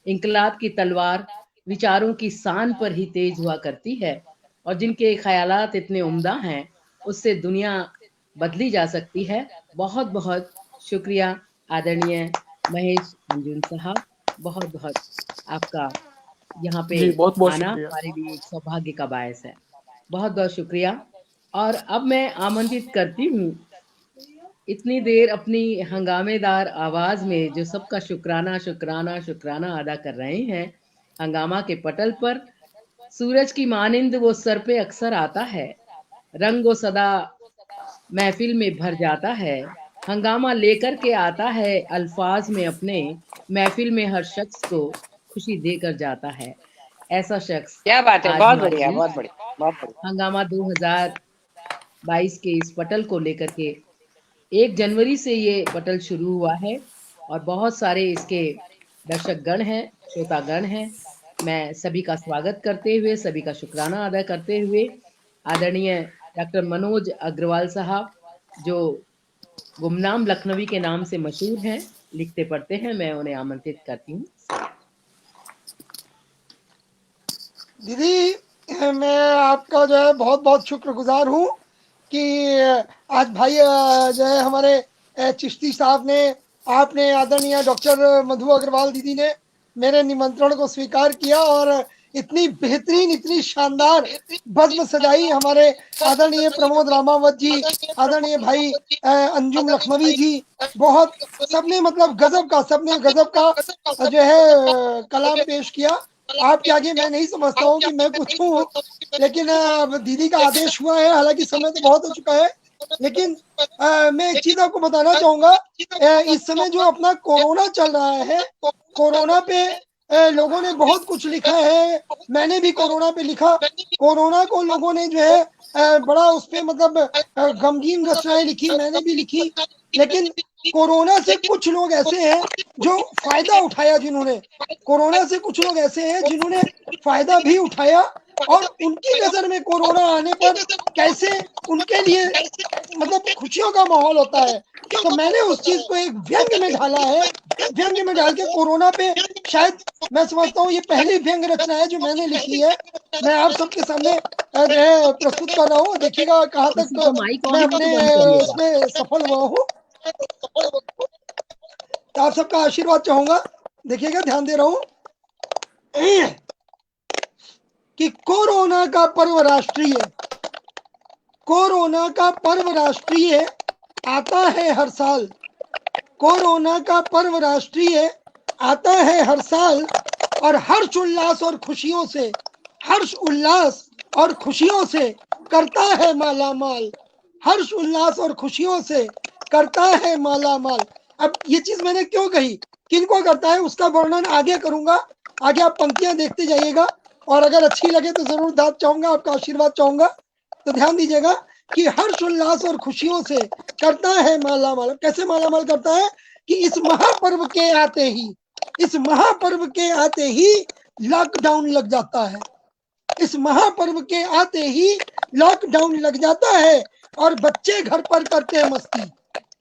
इंकलाब की तलवार विचारों की शान पर ही तेज हुआ करती है, और जिनके ख्यालात इतने उम्दा हैं उससे दुनिया बदली जा सकती है। बहुत बहुत शुक्रिया आदरणीय महेश अंजुन साहब, बहुत बहुत आपका यहाँ पे जी, बहुत आना शुक्रिया। हमारे लिए एक सौभाग्य का बायस है। बहुत बहुत शुक्रिया। और अब मैं आमंत्रित करती हूँ, इतनी देर अपनी हंगामेदार आवाज में जो सबका शुक्राना शुक्राना शुक्राना अदा कर रहे हैं, हंगामा के पटल पर सूरज की मानिंद वो सर पे अक्सर आता है, रंग वो सदा महफिल में भर जाता है, हंगामा लेकर के आता है अल्फाज में अपने, महफिल में हर शख्स को खुशी देकर जाता है। ऐसा शख्स क्या बात है, आज बहुत हमारे बढ़िया, बीच बहुत बढ़िया, बहुत बढ़िया। हंगामा 2022 के इस पटल को लेकर के 1 जनवरी से ये पटल शुरू हुआ है और बहुत सारे इसके दर्शकगण हैं, श्रोतागण हैं। मैं सभी का स्वागत करते हुए, सभी का शुक्राना अदा करते हुए, आदरणीय डॉक्टर मनोज अग्रवाल साहब, जो गुमनाम लखनवी के नाम से मशहूर हैं, लिखते पढ़ते हैं, मैं उन्हें आमंत्रित करती हूँ। दीदी मैं आपका जो है बहुत बहुत शुक्रगुजार हूँ कि आज भाई जो है हमारे चिश्ती साहब ने, आपने, आदरणीय डॉक्टर मधु अग्रवाल दीदी ने मेरे निमंत्रण को स्वीकार किया और इतनी बेहतरीन, इतनी शानदार बज़्म सजाई। हमारे आदरणीय प्रमोद रामावत जी, आदरणीय भाई अंजुम लखनवी जी, बहुत सबने मतलब गजब का, सबने गजब का जो है कलाम पेश किया। आपके आगे मैं नहीं समझता हूँ कि मैं कुछ हूँ, लेकिन दीदी का आदेश हुआ है, हालांकि समय तो बहुत हो चुका है, लेकिन मैं एक चीज आपको बताना चाहूंगा। इस समय जो अपना कोरोना चल रहा है, कोरोना पे लोगों ने बहुत कुछ लिखा है, मैंने भी कोरोना पे लिखा। कोरोना को लोगों ने जो है बड़ा उस पे मतलब गमगीन रचनाएं लिखी, मैंने भी लिखी, लेकिन कोरोना से कुछ लोग ऐसे हैं जो फायदा उठाया, जिन्होंने कोरोना से कुछ लोग ऐसे हैं जिन्होंने फायदा भी उठाया, और उनकी नजर में कोरोना आने पर कैसे उनके लिए मतलब खुशियों का माहौल होता है, तो मैंने उस चीज को एक व्यंग में ढाला है। व्यंग में डाल के कोरोना पे शायद मैं समझता हूँ ये पहली व्यंग रचना है जो मैंने लिखी है, मैं आप सबके सामने जो है प्रस्तुत कर रहा हूँ। देखिएगा कहाँ किसी तक का माइक ऑन मैं है तो अपने बंद करिएगा। उसमें सफल हुआ हूँ। तो आप सबका आशीर्वाद चाहूंगा, देखिएगा, ध्यान दे रहा हूँ कि कोरोना का पर्व राष्ट्रीय, कोरोना का पर्व राष्ट्रीय आता है हर साल, कोरोना का पर्व राष्ट्रीय आता है हर साल, और हर्ष उल्लास और खुशियों से, हर्ष उल्लास और खुशियों से करता है माला माल, हर्ष उल्लास और खुशियों से करता है माला माल। अब ये चीज मैंने क्यों कही, किनको करता है, उसका वर्णन आगे करूंगा, आगे आप पंक्तियां देखते जाइएगा, और अगर अच्छी लगे तो जरूर दाद चाहूंगा, आपका आशीर्वाद चाहूंगा। तो ध्यान दीजिएगा कि हर्ष उल्लास और खुशियों से करता है माला माल। कैसे माला माल करता है कि इस महापर्व के आते ही, इस महापर्व के आते ही लॉकडाउन लग जाता है, इस महापर्व के आते ही लॉकडाउन लग जाता है, और बच्चे घर पर करते हैं मस्ती,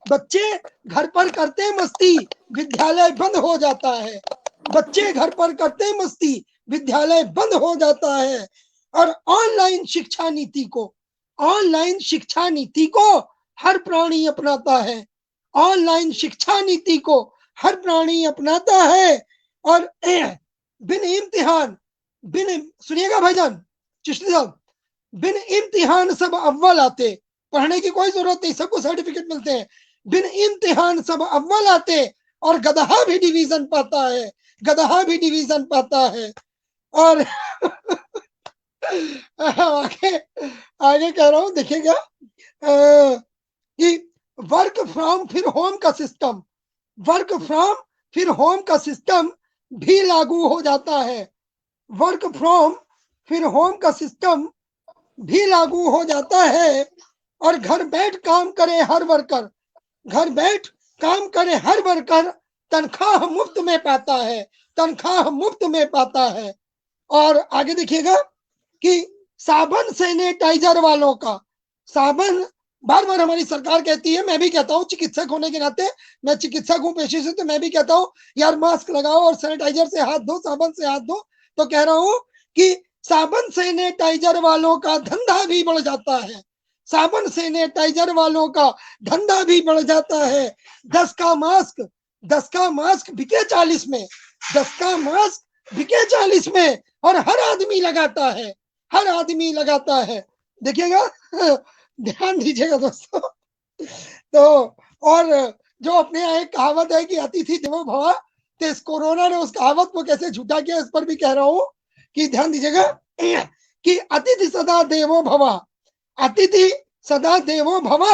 बच्चे घर पर करते हैं मस्ती, विद्यालय बंद हो जाता है, बच्चे घर पर करते हैं मस्ती, विद्यालय बंद हो जाता है, और ऑनलाइन शिक्षा नीति को, ऑनलाइन शिक्षा नीति को हर प्राणी अपनाता है, ऑनलाइन शिक्षा नीति को हर प्राणी अपनाता है, और बिन इम्तिहान, बिन, सुनिएगा भाईजान चिश्ती साहब, बिन इम्तिहान सब अव्वल आते, पढ़ने की कोई जरूरत नहीं, सबको सर्टिफिकेट मिलते हैं, बिन इम्तिहान सब अव्वल आते, और गदहा भी डिवीजन पाता है, गदहा भी डिवीजन पाता है। और आगे आगे कह रहा हूं, देखिएगा कि वर्क फ्रॉम फिर होम का सिस्टम, वर्क फ्रॉम फिर होम का सिस्टम भी लागू हो जाता है, वर्क फ्रॉम फिर होम का सिस्टम भी लागू हो जाता है, और घर बैठ काम करे हर वर्कर, घर बैठ काम करे हर वर्कर तनख्वाह मुफ्त में पाता है, तनख्वाह मुफ्त में पाता है। और आगे देखिएगा कि साबुन सैनिटाइजर वालों का, साबुन बार बार हमारी सरकार कहती है, मैं भी कहता हूँ चिकित्सक होने के नाते, मैं चिकित्सक हूँ पेशे से, तो मैं भी कहता हूँ यार मास्क लगाओ और सैनिटाइजर से हाथ धो, साबुन से हाथ धो। तो कह रहा हूँ कि साबुन सैनिटाइजर वालों का धंधा भी बढ़ जाता है, साबुन सैनिटाइजर वालों का धंधा भी बढ़ जाता है। 10 का मास्क बिके 40 में, 10 का मास्क बिके 40 में, और हर आदमी लगाता है। देखिएगा, ध्यान दीजिएगा दोस्तों। तो और जो अपने यहाँ एक कहावत है कि अतिथि देवो भव, तो इस कोरोना ने उस कहावत को कैसे झूठा किया, इस पर भी कह रहा हूं कि ध्यान दीजिएगा कि अतिथि सदा देवो भव, अतिथि सदा देवो भव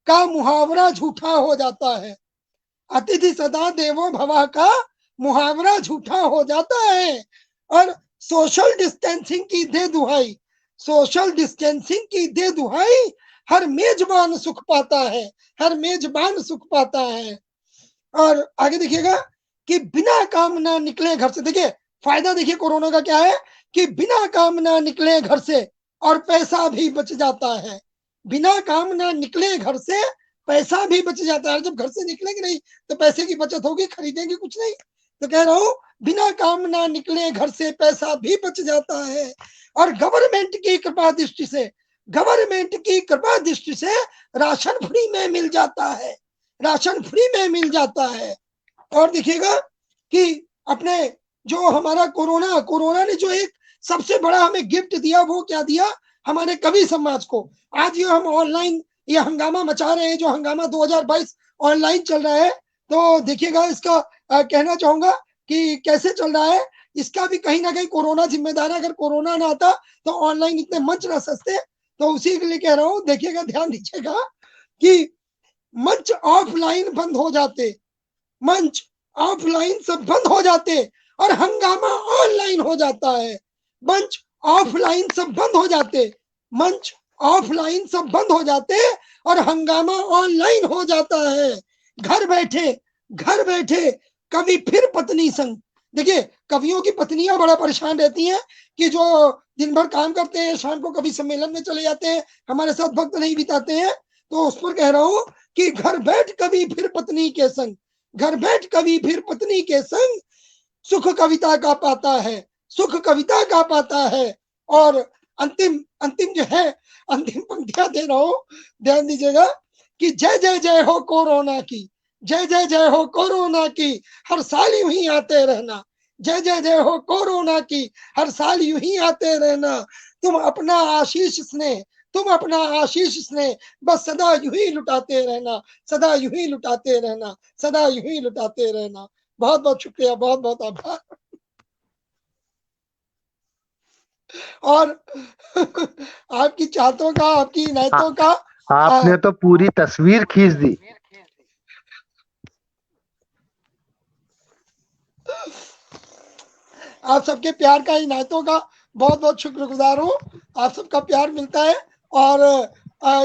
का मुहावरा झूठा हो जाता है। अतिथि सदा देवो भव का मुहावरा झूठा हो जाता है। और सोशल डिस्टेंसिंग की दे दुहाई, सोशल डिस्टेंसिंग की दे दुहाई, हर मेजबान सुख पाता है, हर मेजबान सुख पाता है। और आगे देखिएगा कि बिना काम ना निकले घर से, देखिए फायदा देखिए कोरोना का क्या है कि बिना काम ना निकले घर से और पैसा भी बच जाता है। बिना काम ना निकले घर से पैसा भी बच जाता है। जब घर से निकलेंगे नहीं तो पैसे की बचत होगी, खरीदेंगे कुछ नहीं। तो कह रहा हूं बिना काम ना निकले घर से पैसा भी बच जाता है। और गवर्नमेंट की कृपा दृष्टि से, गवर्नमेंट की कृपा दृष्टि से राशन फ्री में मिल जाता है, राशन फ्री में मिल जाता है। और देखिएगा कि अपने जो हमारा कोरोना ने जो एक सबसे बड़ा हमें गिफ्ट दिया, वो क्या दिया हमारे कवि समाज को। आज ये हम ऑनलाइन ये हंगामा मचा रहे हैं, जो हंगामा 2022 ऑनलाइन चल रहा है। तो देखिएगा इसका कहना चाहूंगा कि कैसे चल रहा है, इसका भी कहीं ना कहीं कोरोना जिम्मेदार है। अगर कोरोना ना आता तो ऑनलाइन इतने मंच ना सस्ते। तो उसी के लिए कह रहा हूं, देखिएगा ध्यान दीजिएगा कि मंच ऑफलाइन बंद हो जाते, मंच ऑफलाइन सब बंद हो जाते और हंगामा ऑनलाइन हो जाता है। मंच ऑफलाइन सब बंद हो जाते, मंच ऑफलाइन सब बंद हो जाते और हंगामा ऑनलाइन हो जाता है। घर बैठे कवि फिर पत्नी संग, देखिए कवियों की पत्नियां बड़ा परेशान रहती हैं कि जो दिन भर काम करते हैं, शाम को कभी सम्मेलन में चले जाते हैं, हमारे साथ वक्त नहीं बिताते हैं। तो उस पर कह रहा हूं कि घर बैठ कवि फिर पत्नी के संग, घर बैठ कवि फिर पत्नी के संग सुख कविता का पाता है, सुख कविता का पाता है। और अंतिम जो है, अंतिम पंक्तियां दे रहा हूं, ध्यान दीजिएगा कि जय जय जय हो कोरोना की, जय जय जय हो कोरोना की, हर साल यूं ही आते रहना। जय जय जय हो कोरोना की, हर साल यूं ही आते रहना। तुम अपना आशीष स्नेह, तुम अपना आशीष स्नेह बस सदा यूं ही लुटाते रहना, सदा यूं ही लुटाते रहना, सदा यूं ही लुटाते रहना। बहुत बहुत शुक्रिया, बहुत बहुत आभार। और आपकी चाहतों का, आपकी इनायतों का आपने तो पूरी तस्वीर खींच दी। आप सबके प्यार का, इनायतों का बहुत बहुत शुक्रगुजार हूँ। आप सबका प्यार मिलता है। और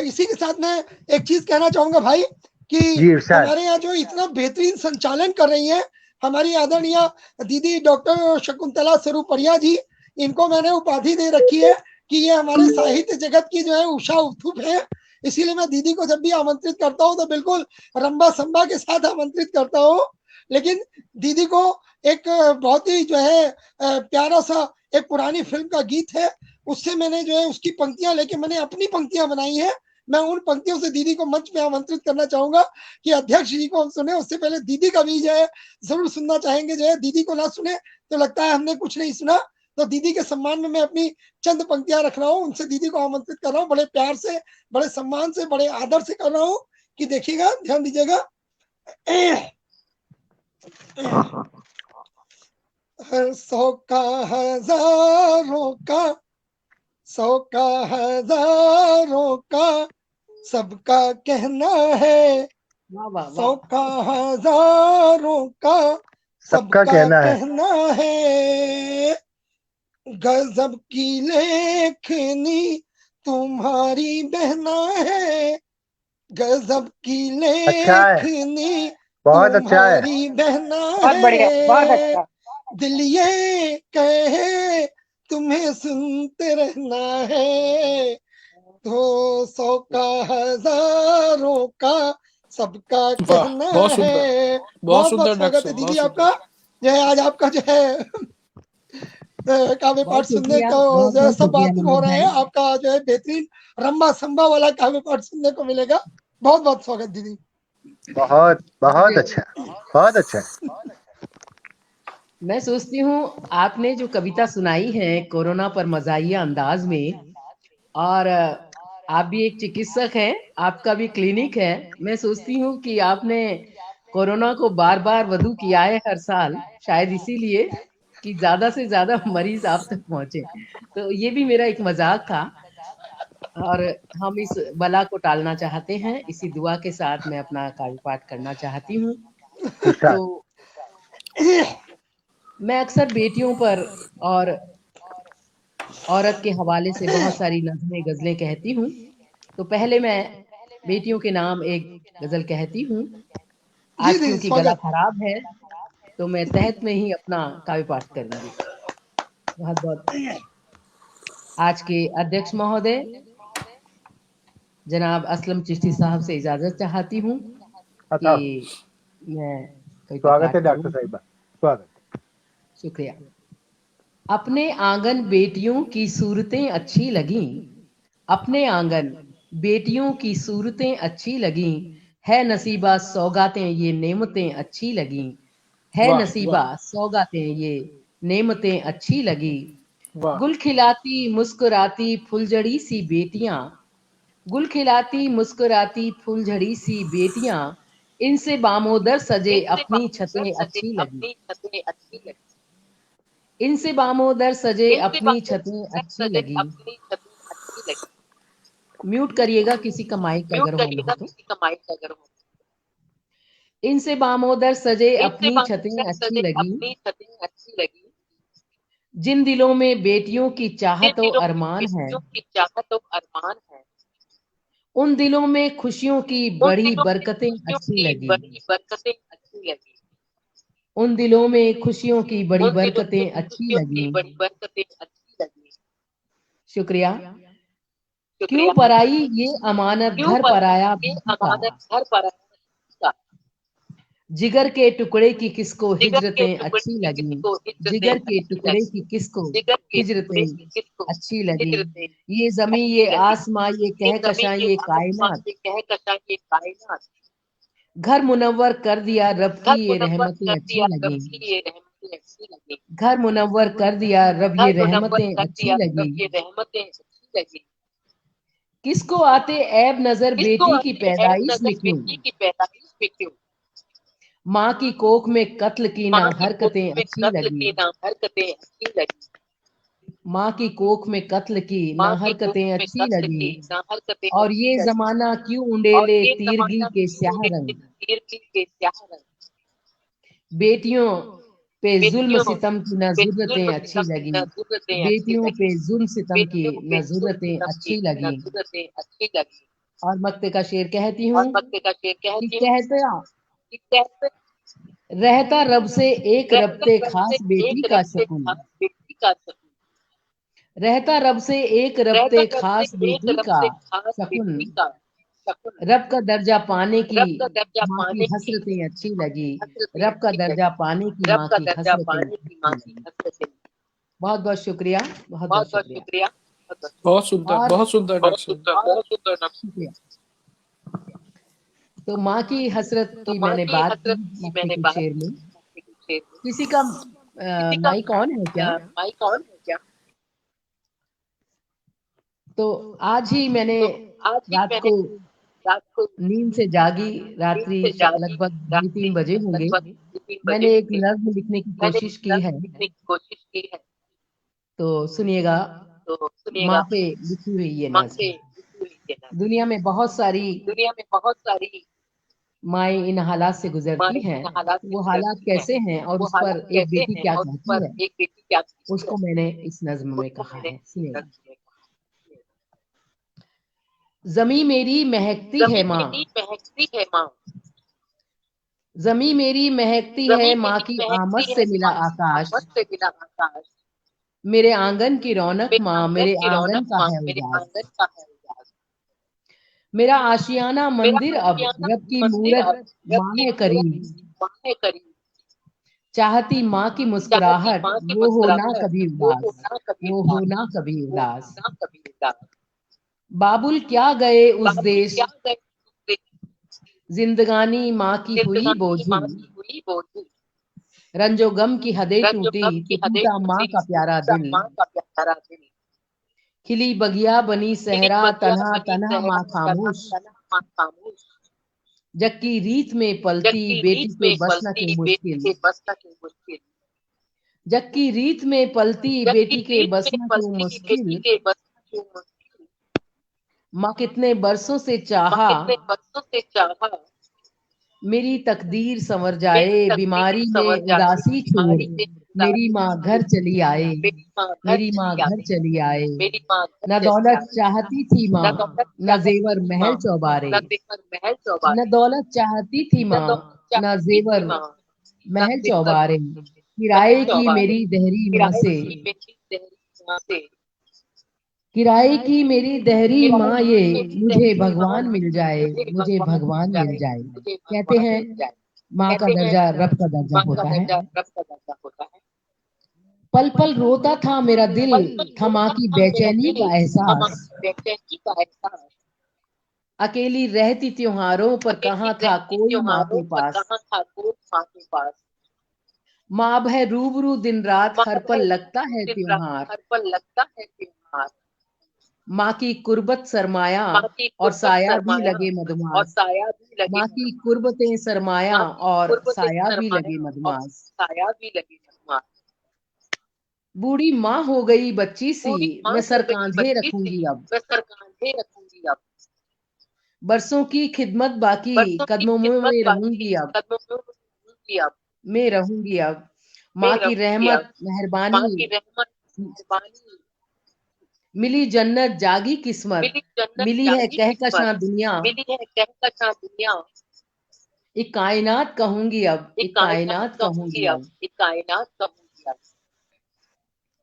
इसी के साथ में एक चीज कहना चाहूंगा भाई कि हमारे यहाँ जो इतना बेहतरीन संचालन कर रही है हमारी आदरणीय दीदी डॉक्टर शकुंतला स्वरूपरिया जी, इनको मैंने उपाधि दे रखी है कि ये हमारे साहित्य जगत की जो है उषा उत्थुप है। इसीलिए मैं दीदी को जब भी आमंत्रित करता हूँ तो बिल्कुल रंबा संबा के साथ आमंत्रित करता हूँ। लेकिन दीदी को एक बहुत ही जो है प्यारा सा एक पुरानी फिल्म का गीत है, उससे मैंने जो है उसकी पंक्तियां लेके मैंने अपनी पंक्तियां बनाई है। मैं उन पंक्तियों से दीदी को मंच में आमंत्रित करना चाहूंगा कि अध्यक्ष जी को हम सुने। उससे पहले दीदी का भी जो है जरूर सुनना चाहेंगे। जो है दीदी को ना सुने तो लगता है हमने कुछ नहीं सुना। तो दीदी के सम्मान में मैं अपनी चंद पंक्तियां रख रहा हूँ, उनसे दीदी को आमंत्रित कर रहा हूँ। बड़े प्यार से, बड़े सम्मान से, बड़े आदर से कर रहा हूँ कि देखिएगा, ध्यान दीजिएगा। 100 का हजारों का, 100 का हजारों का सबका कहना है, 100 का हजारों का सबका कहना है। गजब की लेखनी तुम्हारी बहना है, गजब की लेखनी तुम्हारी बहना है। दिल ये कहे तुम्हें सुनते रहना है। तो 100 का हजारों का सबका कहना है। बहुत बहुत स्वागत है दीदी आपका। जो है आज आपका जो है काव्य पाठ बहुत सुनने शुक्रिया, को बहुत जो है बहुत सब शुक्रिया बात हो मनोज रहे भाई। हैं। आपका जो है बेहतरीन रंबा संबा वाला काव्य पाठ सुनने को मिलेगा। बहुत बहुत स्वागत दीदी। बहुत बहुत आज अच्छा, बहुत अच्छा। मैं सोचती हूँ आपने जो कविता सुनाई है कोरोना पर मजाहिया अंदाज में, और आप भी एक चिकित्सक हैं, आपका भी क्लिनिक है। मैं सोचती हूँ कि आपने कोरोना को बार बार वधू किया है हर साल, शायद इसीलिए कि ज्यादा से ज्यादा मरीज आप तक पहुंचे। तो ये भी मेरा एक मजाक था, और हम इस बला को टालना चाहते हैं। इसी दुआ के साथ मैं अपना काव्य पाठ करना चाहती हूँ। इरशाद। तो मैं अक्सर बेटियों पर और औरत के हवाले से बहुत सारी नज़में गजलें कहती हूँ। तो पहले मैं बेटियों के नाम एक गजल कहती हूँ। जी आज जी क्योंकि गला स्वागत। खराब है तो मैं तहत में ही अपना काव्य पाठ करूंगी। बहुत बहुत आज के अध्यक्ष महोदय जनाब असलम चिश्ती साहब से इजाजत चाहती हूँ कि अता मैं कविता स्वागत है पाठ डॉक्टर करूँ। साहिबा, स्वागत। शुक्रिया। अपने आंगन बेटियों की सूरतें अच्छी लगीं, अपने आंगन बेटियों की सूरतें अच्छी लगीं, है नसीबा सौगातें ये नेमतें अच्छी लगीं, है वाह नसीबा वाह सौगातें ये नेमतें अच्छी लगी। वाह। गुल खिलाती मुस्कुराती फुलझड़ी सी बेटियां, गुल खिलाती मुस्कुराती फुलझड़ी सी बेटियां, इनसे बामोदर सजे अपनी छतें अच्छी लगी, इनसे बामोदर सजे अपनी छतें अच्छी लगी। म्यूट करिएगा किसी का माइक अगर ऑन हो तो। इनसे बामोदर सजे अपनी छतें अच्छी लगी, जिन दिलों में बेटियों की चाहत और अरमान है, उन दिलों में खुशियों की बड़ी बरकतें अच्छी लगी, उन दिलों में खुशियों की बड़ी बरकतें अच्छी लगी। शुक्रिया। क्यों पराई ये अमानत घर पराया बेटी का, जिगर के टुकड़े की किसको हिजरतें अच्छी लगी, जिगर के टुकड़े की किसको हिजरतें अच्छी लगी। ये जमी ये आसमां ये कहकशां ये कायनात, घर मुनव्वर कर दिया रब की ये रहमतें अच्छी लगी, घर मुनव्वर कर दिया रब ये रहमतें अच्छी लगी। किसको आते ऐब नजर बेटी की पैदाइश में क्यों, माँ की कोख में कत्ल की ना हरकतें अच्छी लगी, माँ की कोख में कत्ल की ना हरकतें अच्छी लगी। और ये जमाना क्यों उंडेले तीरगी के स्याह रंग, बेटियों पे जुल्म सितम की न जरूरतें अच्छी लगी, बेटियों पे जुल्म सितम की न जरूरतें अच्छी लगी। और मक्ते का शेर कहती हूँ कि कहता रहता रब से एक रब्ते खास बेटी का शकुन, रहता रब से एक रब्ते खास बेटी का शकुन, रब का दर्जा पाने की माँ की हसरतें अच्छी लगी, रब का दर्जा पाने की माँ की हसरतें अच्छी लगी। बहुत बहुत शुक्रिया, बहुत बहुत शुक्रिया। बहुत सुंदर, और बहुत सुंदर डॉक्टर साहब। शुक्रिया। तो माँ की हसरत की मैंने बात की मक्ते के शेर में। किसी का माइक ऑन है क्या? तो आज ही मैंने रात को नींद से जागी, रात्रि लगभग 2-3 बजे होंगे, मैंने एक नज्म लिखने की कोशिश की है। तो सुनिएगा, माँ पे लिखी हुई ये नज्म। दुनिया में बहुत सारी माएँ इन हालात से गुजरती हैं, वो हालात कैसे हैं और उस पर एक बेटी क्या कहती है, उसको मैंने इस नज्म में कहा है। सुनिएगा। ज़मीं मेरी महकती है माँ, ज़मीं मेरी महकती है माँ की आमद से मिला आकाश, मेरे आंगन की रौनक माँ, मेरे आंगन का है उजास, मेरा आशियाना मंदिर अब रब की मूरत माँ है करीम, चाहती माँ की मुस्कुराहट, वो हो ना कभी उदास, वो हो ना कभी उदास। बाबुल क्या गए उस देश, जिंदगानी माँ की हुई बोझिल। रंजो गम की हदें टूटी तो टूटा माँ का प्यारा दिल। खिली बगिया बनी सहरा, तन्हा तन्हा माँ खामोश। जग की रीत में पलती बेटी के बस न क्यों मुश्किल। जग की रीत में पलती बेटी के बस न क्यों मुश्किल। माँ कितने बरसों से चाहा, मेरी तकदीर संवर जाए। बीमारी में उदासी छोड़ मेरी माँ घर चली आए, मेरी माँ घर चली आए। न दौलत चाहती थी माँ, न जेवर महल चौबारे। न दौलत चाहती थी माँ, न जेवर महल चौबारे। किराए की मेरी दहरी माँ से, किराए की मेरी दहरी माँ ये, मुझे भगवान मिल जाए, मुझे भगवान मिल जाए। कहते हैं माँ का दर्जा रब का दर्जा होता है। पल पल रोता था मेरा दिल, था माँ की बेचैनी का एहसास। अकेली रहती त्योहारों पर, कहाँ था कोई माँ के पास। माँ अब है रूबरू दिन रात, हर पल लगता है त्योहार। माँ की कुर्बत सरमाया और साया भी लगे मधुमास। माँ की कुर्बतें सरमाया और साया भी लगे मधुमास। बूढ़ी माँ हो गई बच्ची सी, मैं सर कांधे रखूंगी अब। बरसों की खिदमत बाकी, कदमों में रहूंगी अब, मैं रहूंगी अब। माँ की रहमत मेहरबानी, मिली जन्नत जागी किस्मत, मिली है कहकशां दुनिया। एक कायनात कहूंगी अब, एक कायनात कहूंगी अब।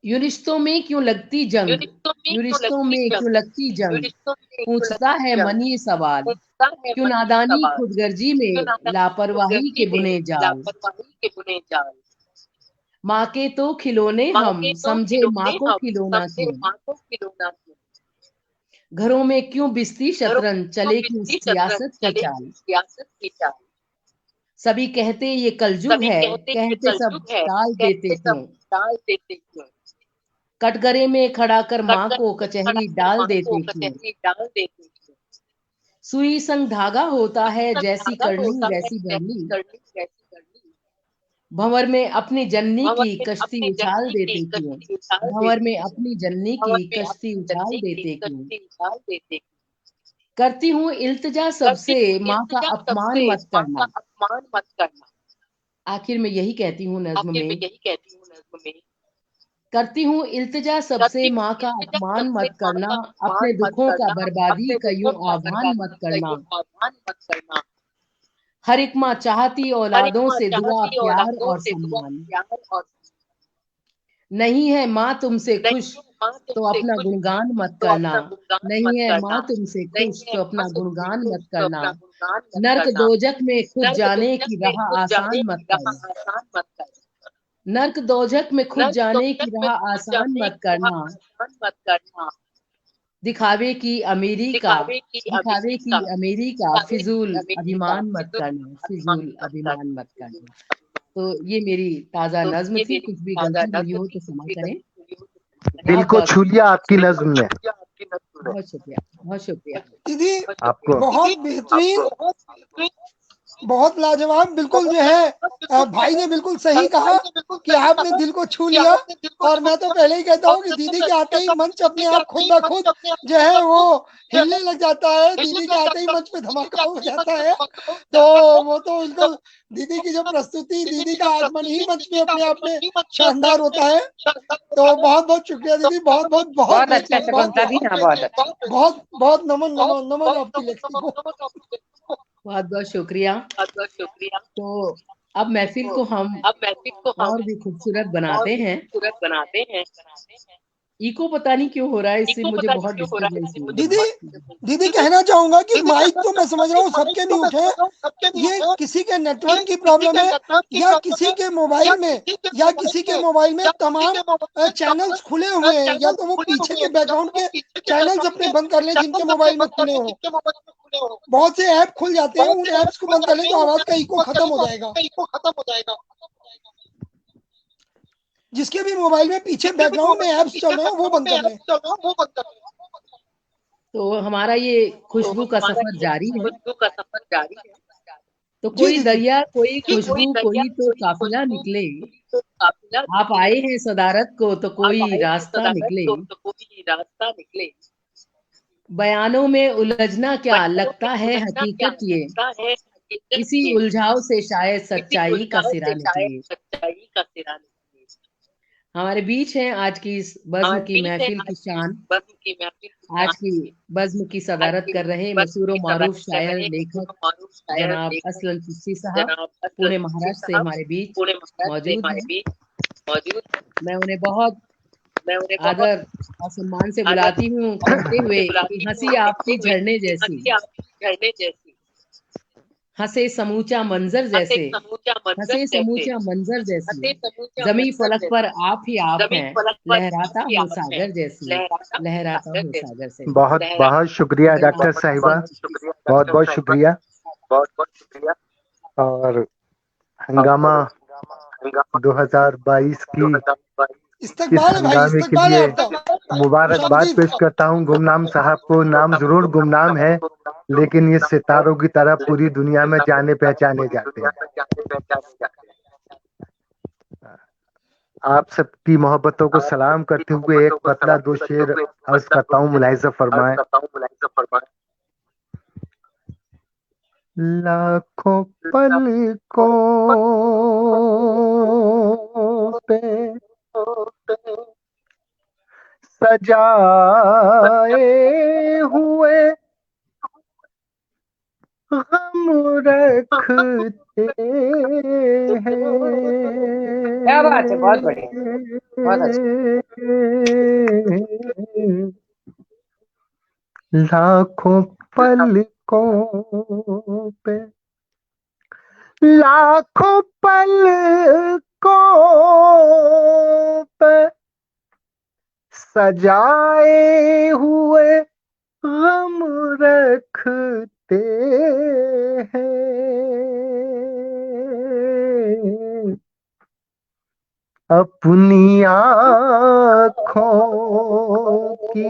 यूं रिश्तों में क्यों लगती जंग, यूं रिश्तों में क्यों लगती जंग। पूछता है मन ये सवाल, क्यों नादानी खुदगर्जी में लापरवाही के बुने जाल। माँ के तो खिलौने हम, समझे माँ को खिलौना क्यों। घरों में क्यों बिस्ती शतरंज, चले क्यों सियासत की चाल। सभी कहते ये कलयुग है, कहते सब टाल देते क्यों। कटघरे में खड़ा कर माँ को कचहरी डाल देते क्यों। सुई संग धागा होता है, जैसी करनी वैसी भरनी। भंवर में अपनी जननी की कश्ती उछाल देते क्यों। भंवर में अपनी जननी की कश्ती उछाल देते क्यों। करती हूँ इल्तिजा सबसे, माँ का अपमान मत करना। आखिर में यही कहती हूँ नज्म में, करती हूँ इल्तिजा सबसे, माँ का अपमान मत करना। अपने दुखों का बर्बादी का यूं आह्वान मत करना। हर एक माँ चाहती औलादों से दुआ प्यार और सम्मान। नहीं है माँ तुमसे खुश तो अपना गुणगान मत करना। नहीं है माँ तुमसे खुश तो अपना गुणगान मत करना। नर्क दोजख में खुद जाने की राह आसान मत करना। नर्क दोजख में खुद जाने की राह आसान मत करना। दिखावे की अमीरी का, दिखावे की अमीरी का फिजूल अभिमान मत करना, फिजूल अभिमान मत करना। तो ये मेरी ताजा नज्म थी, कुछ भी गलती हुई हो तो क्षमा करें। दिल को छू लिया आपकी नज्म ने। बहुत शुक्रिया, बहुत शुक्रिया दीदी। आपको बहुत बेहतरीन, बहुत लाजवाब। बिल्कुल जो है भाई ने बिल्कुल सही कहा कि आपने दिल को छू लिया। और मैं तो पहले ही कहता हूँ कि दीदी के आते ही मंच अपने आप खुद ब खुद जो है वो हिलने लग जाता है। दीदी के आते ही मंच पे धमाका हो जाता है। तो वो तो बिल्कुल दीदी की जो प्रस्तुति, दीदी का आगमन ही मंच पे अपने आप में शानदार होता है। तो बहुत बहुत शुक्रिया दीदी, बहुत बहुत बहुत अच्छा शकुंतला दी, हाँ बहुत अच्छा। बहुत बहुत नमन नमन नमन आपकी लेखनी को। बहुत बहुत शुक्रिया। तो अब महफिल को हम और भी खूबसूरत बनाते हैं। इको पता नहीं क्यों हो रहा है, इससे मुझे बहुत डिस्टरबेंस हो रही है। दीदी कहना चाहूंगा कि माइक तो मैं समझ रहा हूँ सबके म्यूट है, ये किसी के नेटवर्क की प्रॉब्लम है या किसी के मोबाइल में तमाम चैनल्स खुले हुए हैं, या तो वो पीछे के बैकग्राउंड के चैनल्स अपने बंद कर ले जिनके मोबाइल में खुले हो। बहुत से ऐप खुल जाते हैं, उन ऐप्स को बंद कर ले तो आवाज का इको खत्म हो जाएगा। जिसके भी मोबाइल में पीछे बैकग्राउंड में ऐप्स चल रहे हो वो बंद कर ले। तो हमारा ये खुशबू का सफर जारी है। तो कोई दरिया, कोई खुशबू, कोई तो काफिला निकले। आप आए हैं सदारत को तो कोई रास्ता निकले। बयानों में उलझना क्या लगता है हकीकत ये, इसी उलझाव से शायद सच्चाई का सिरा निकले। हमारे बीच हैं आज की इस बज़्म की महफिल की शान, आज की बज़्म की सदारत कर रहे मशहूर व मारूफ शायर लेखक जनाब असलम चिश्ती साहब पुणे महाराष्ट्र से हमारे बीच मौजूद हैं। मैं उन्हें बहुत आदर और सम्मान से बुलाती हूँ, कहते हुए कि हंसी आपकी झरने जैसी, हंसे समूचा मंजर जैसे, हंसे समूचा मंजर जैसी, जमी फलक पर आप ही आप हैं, लहराता हो सागर जैसी, लहराता हो सागर से। बहुत बहुत शुक्रिया डॉक्टर साहिबा, बहुत बहुत शुक्रिया। और हंगामा 2022 की इस हंगामे के लिए मुबारकबाद पेश करता हूँ। गुमनाम साहब को नाम जरूर गुमनाम है, लेकिन ये सितारों की तरह पूरी दुनिया में जाने पहचाने जाते हैं। आप सबकी मोहब्बतों को सलाम करते हुए एक पतला दो शेर अर्ज करता हूँ, मुलाहिजा फरमाएं। लाखों पलकों पे सजाए हुए गम रखते हैं। क्या बात है, बहुत बढ़िया, बहुत अच्छा। लाखों पलकों पे, लाखों पलकों पे सजाए हुए गम रखते हैं। अपनी आँखों की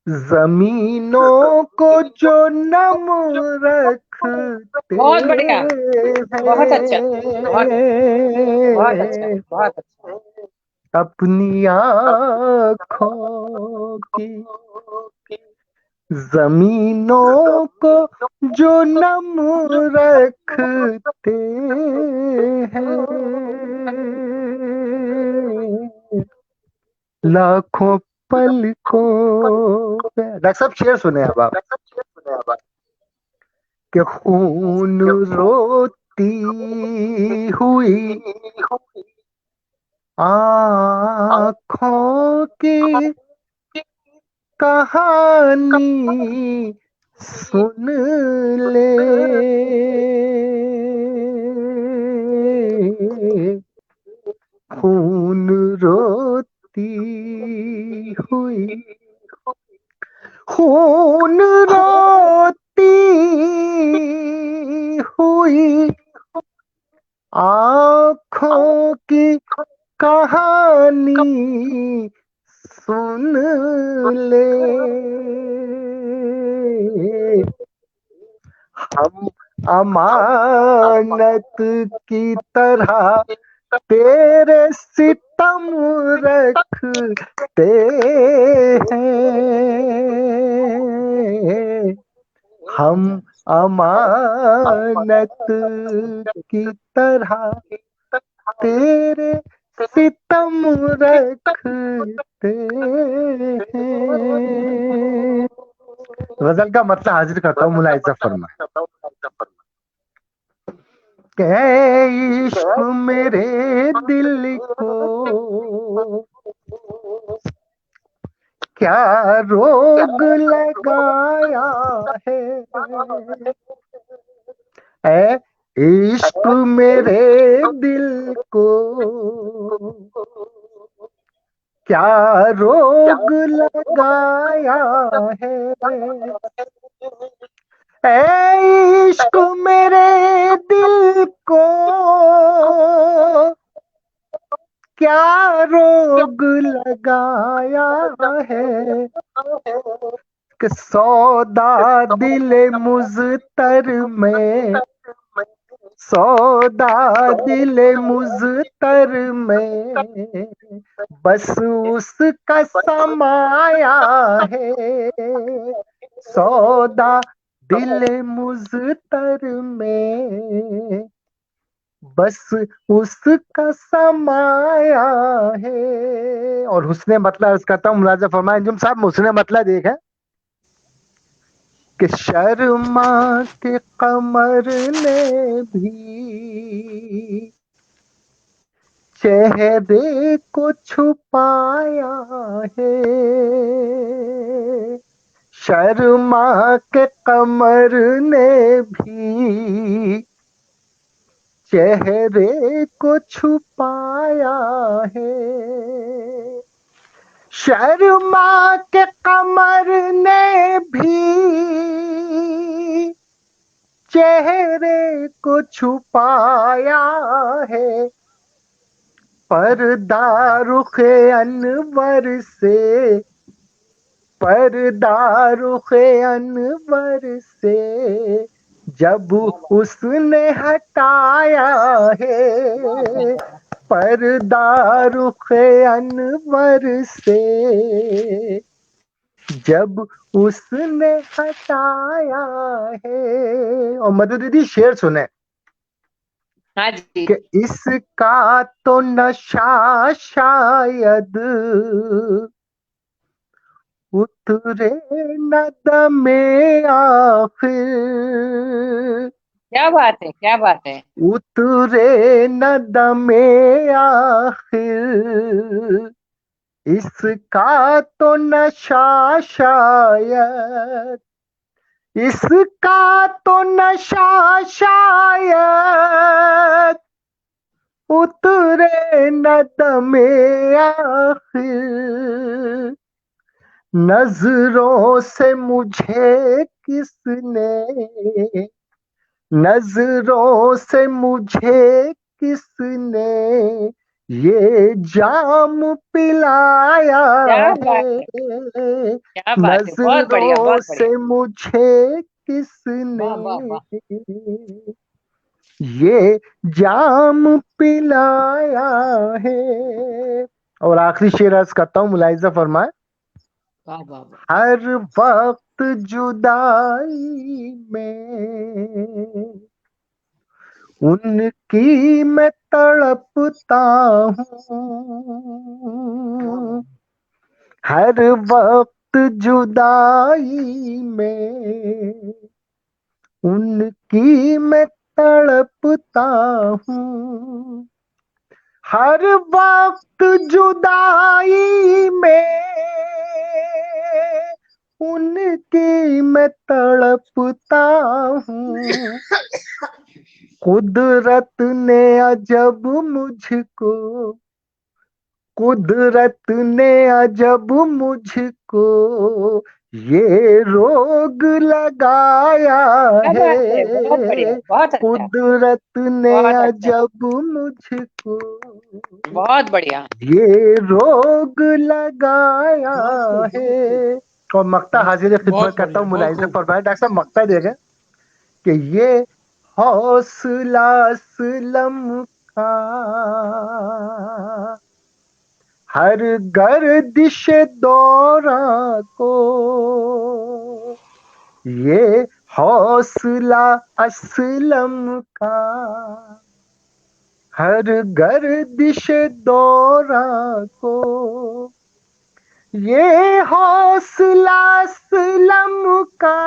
जमीनों को जो नम रखते बहुत बढ़िया, बहुत अच्छा, बहुत अच्छा। अपनी आँखों की जमीनों को जो नम रखते हैं। लाखों पलकों पे, डॉक्टर साहब शेर सुने अब आप, कि खून रोती हुई आँखों की कहानी सुन ले। खून रोती हुई, खून रोती हुई आँखों की कहानी सुन ले। हम अमानत की तरह तेरे सितम रखते हैं। हम अमानत की तरह तेरे सितम रखते हैं। गजल का मतलब हाजिर करता हूँ, मुलाहिजा फरमाएं। के इश्क मेरे दिल को क्या रोग लगाया है इश्क मेरे दिल को, क्या रोग लगाया है इश्क मेरे दिल को, क्या रोग लगाया है कि सौदा दिल मुज़तर में, सौदा दिल मुज़तर में बस उसका समाया है, सौदा दिल मुज़तर में बस उसका समाया है। और हुस्ने मतलब अर्ज करता हूँ मुलाजा फरमाए अंजुम साहब, हुस्ने मतलब देखें कि शर्मा के कमर ने भी चेहरे को छुपाया है, शर्मा के कमर ने भी चेहरे को छुपाया है, शर्मा के कमर ने भी चेहरे को छुपाया है, पर्दा रुखे अनवर से, पर्दा रुखे अनवर से जब उसने हटाया है, पर्दा रुखे अनवर से जब उसने हटाया है। और मधु दीदी शेर सुने हाँ जी। कि इसका तो नशा शायद उतरे न दमे आखिर, क्या बात है, क्या बात है। उतरे न दमे आखिर, इसका तो नशा शायद, इसका तो नशा शायद उतरे न दमे आखिर, नजरों से मुझे किसने, नजरों से मुझे किसने ये जाम पिलाया क्या बात है, है, क्या बात है, बहुत बढ़िया, नजरों बहुत बढ़िया। से मुझे किसने वाह वाह वाह। ये जाम पिलाया है। और आखिरी शेर अर्ज करता हूँ, मुलाहिजा फरमाए। वाह वाह वाह। हर वक्त जुदाई में उनकी मैं तड़पता हूँ, हर वक्त जुदाई में उनकी मैं तड़पता हूँ, हर वक्त जुदाई में उनकी मैं तड़पता हूँ, कुदरत ने अजब मुझको, कुदरत ने अजब मुझको ये रोग लगाया क्या बात है, बहुत बढ़िया, है, बहुत अच्छा, कुदरत ने बहुत अच्छा, अजब मुझको बहुत बढ़िया। ये रोग लगाया है। और मक्ता हाजिर खिदमत बहुत करता हूँ, बढ़िया, बहुत मुलाहिजा खूब। फरमाए डॉक्टर साहब, मक्ता देखें कि ये हौसला असलम का हर गर्दिश दौरा को, ये हौसला असलम का हर गर्दिश दौरा को, ये हौसला असलम का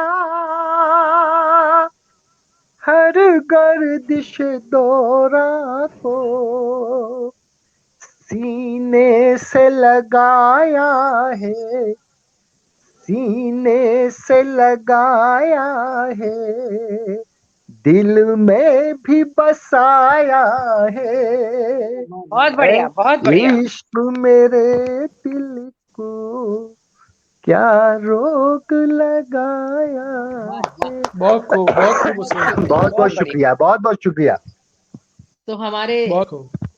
हर गर्दिश दौरा को सीने से लगाया है, सीने से लगाया है, दिल में भी बसाया है, बहुत बढ़िया, बहुत बढ़िया। इश्क मेरे दिल को क्या रोग लगाया है। बहुत खूब, बहुत खूब उसे। बहुत बहुत शुक्रिया, बहुत बहुत शुक्रिया। तो हमारे बहुत खूब।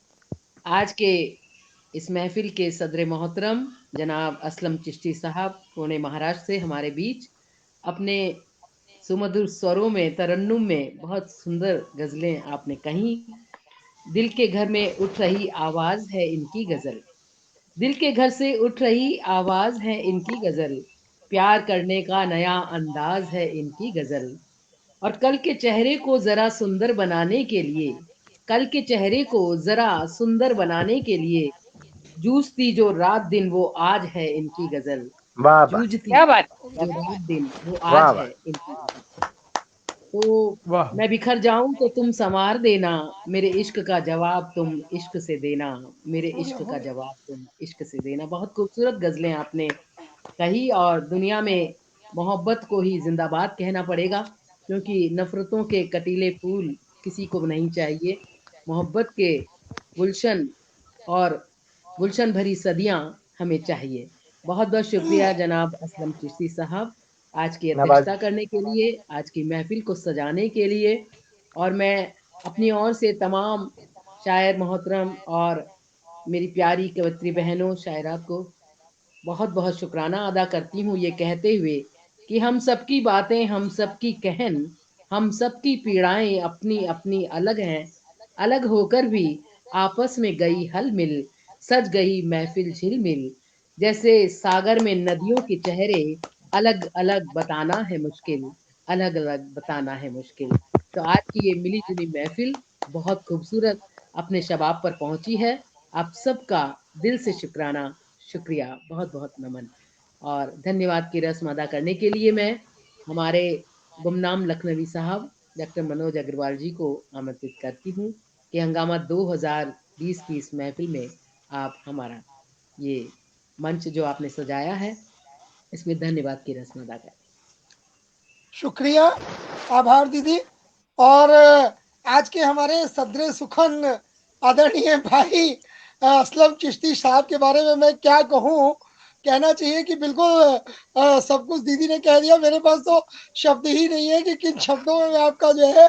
आज के इस महफिल के सदर मोहतरम जनाब असलम चिश्ती साहब पुणे महाराष्ट्र से हमारे बीच अपने सुमधुर स्वरों में, तरन्नुम में बहुत सुंदर गजलें आपने कही। दिल के घर में उठ रही आवाज है इनकी गजल, दिल के घर से उठ रही आवाज है इनकी गजल, प्यार करने का नया अंदाज है इनकी गजल। और कल के चेहरे को जरा सुंदर बनाने के लिए, कल के चेहरे को जरा सुंदर बनाने के लिए जूझती जो रात दिन वो आज है इनकी गजल, वाह वाह जूझती क्या बात, जो रात दिन वो वाह आज वाह। है इनकी गजल। तो वाह। मैं बिखर जाऊं तो तुम संवार देना, मेरे इश्क का जवाब तुम इश्क से देना, मेरे हो गया इश्क हो का गया। जवाब तुम इश्क से देना। बहुत खूबसूरत गजलें आपने कही और दुनिया में मोहब्बत को ही जिंदाबाद कहना पड़ेगा, क्योंकि नफरतों के कटीले फूल किसी को नहीं चाहिए। मोहब्बत के गुलशन और गुलशन भरी सदियां हमें चाहिए। बहुत बहुत शुक्रिया जनाब असलम चिश्ती साहब आज की नवाज, अध्यक्षता करने के लिए, आज की महफिल को सजाने के लिए। और मैं अपनी ओर से तमाम शायर मोहतरम और मेरी प्यारी कवयत्री बहनों शायरात को बहुत बहुत शुक्राना अदा करती हूँ, ये कहते हुए कि हम सबकी बातें, हम सबकी कहन, हम सबकी पीड़ाएं अपनी अपनी अलग हैं, अलग होकर भी आपस में गई हल मिल, सज गई महफिल झिलमिल। जैसे सागर में नदियों के चेहरे अलग अलग बताना है मुश्किल, अलग अलग बताना है मुश्किल। तो आज की ये मिली जुली महफिल बहुत खूबसूरत अपने शबाब पर पहुंची है। आप सबका दिल से शुक्राना, शुक्रिया, बहुत बहुत नमन और धन्यवाद की रस्म अदा करने के लिए मैं हमारे गुमनाम लखनवी साहब डॉक्टर मनोज अग्रवाल जी को आमंत्रित करती हूँ कि हंगामा 2020 की इस महफिल में आप हमारा ये मंच जो आपने सजाया है इसमें धन्यवाद की रस्म अदा करें। शुक्रिया, आभार दीदी। और आज के हमारे सदरे सुखन आदरणीय भाई असलम चिश्ती साहब के बारे में मैं क्या कहूँ। कहना चाहिए कि बिल्कुल सब कुछ दीदी ने कह दिया। मेरे पास तो शब्द ही नहीं है कि किन शब्दों में मैं आपका जो है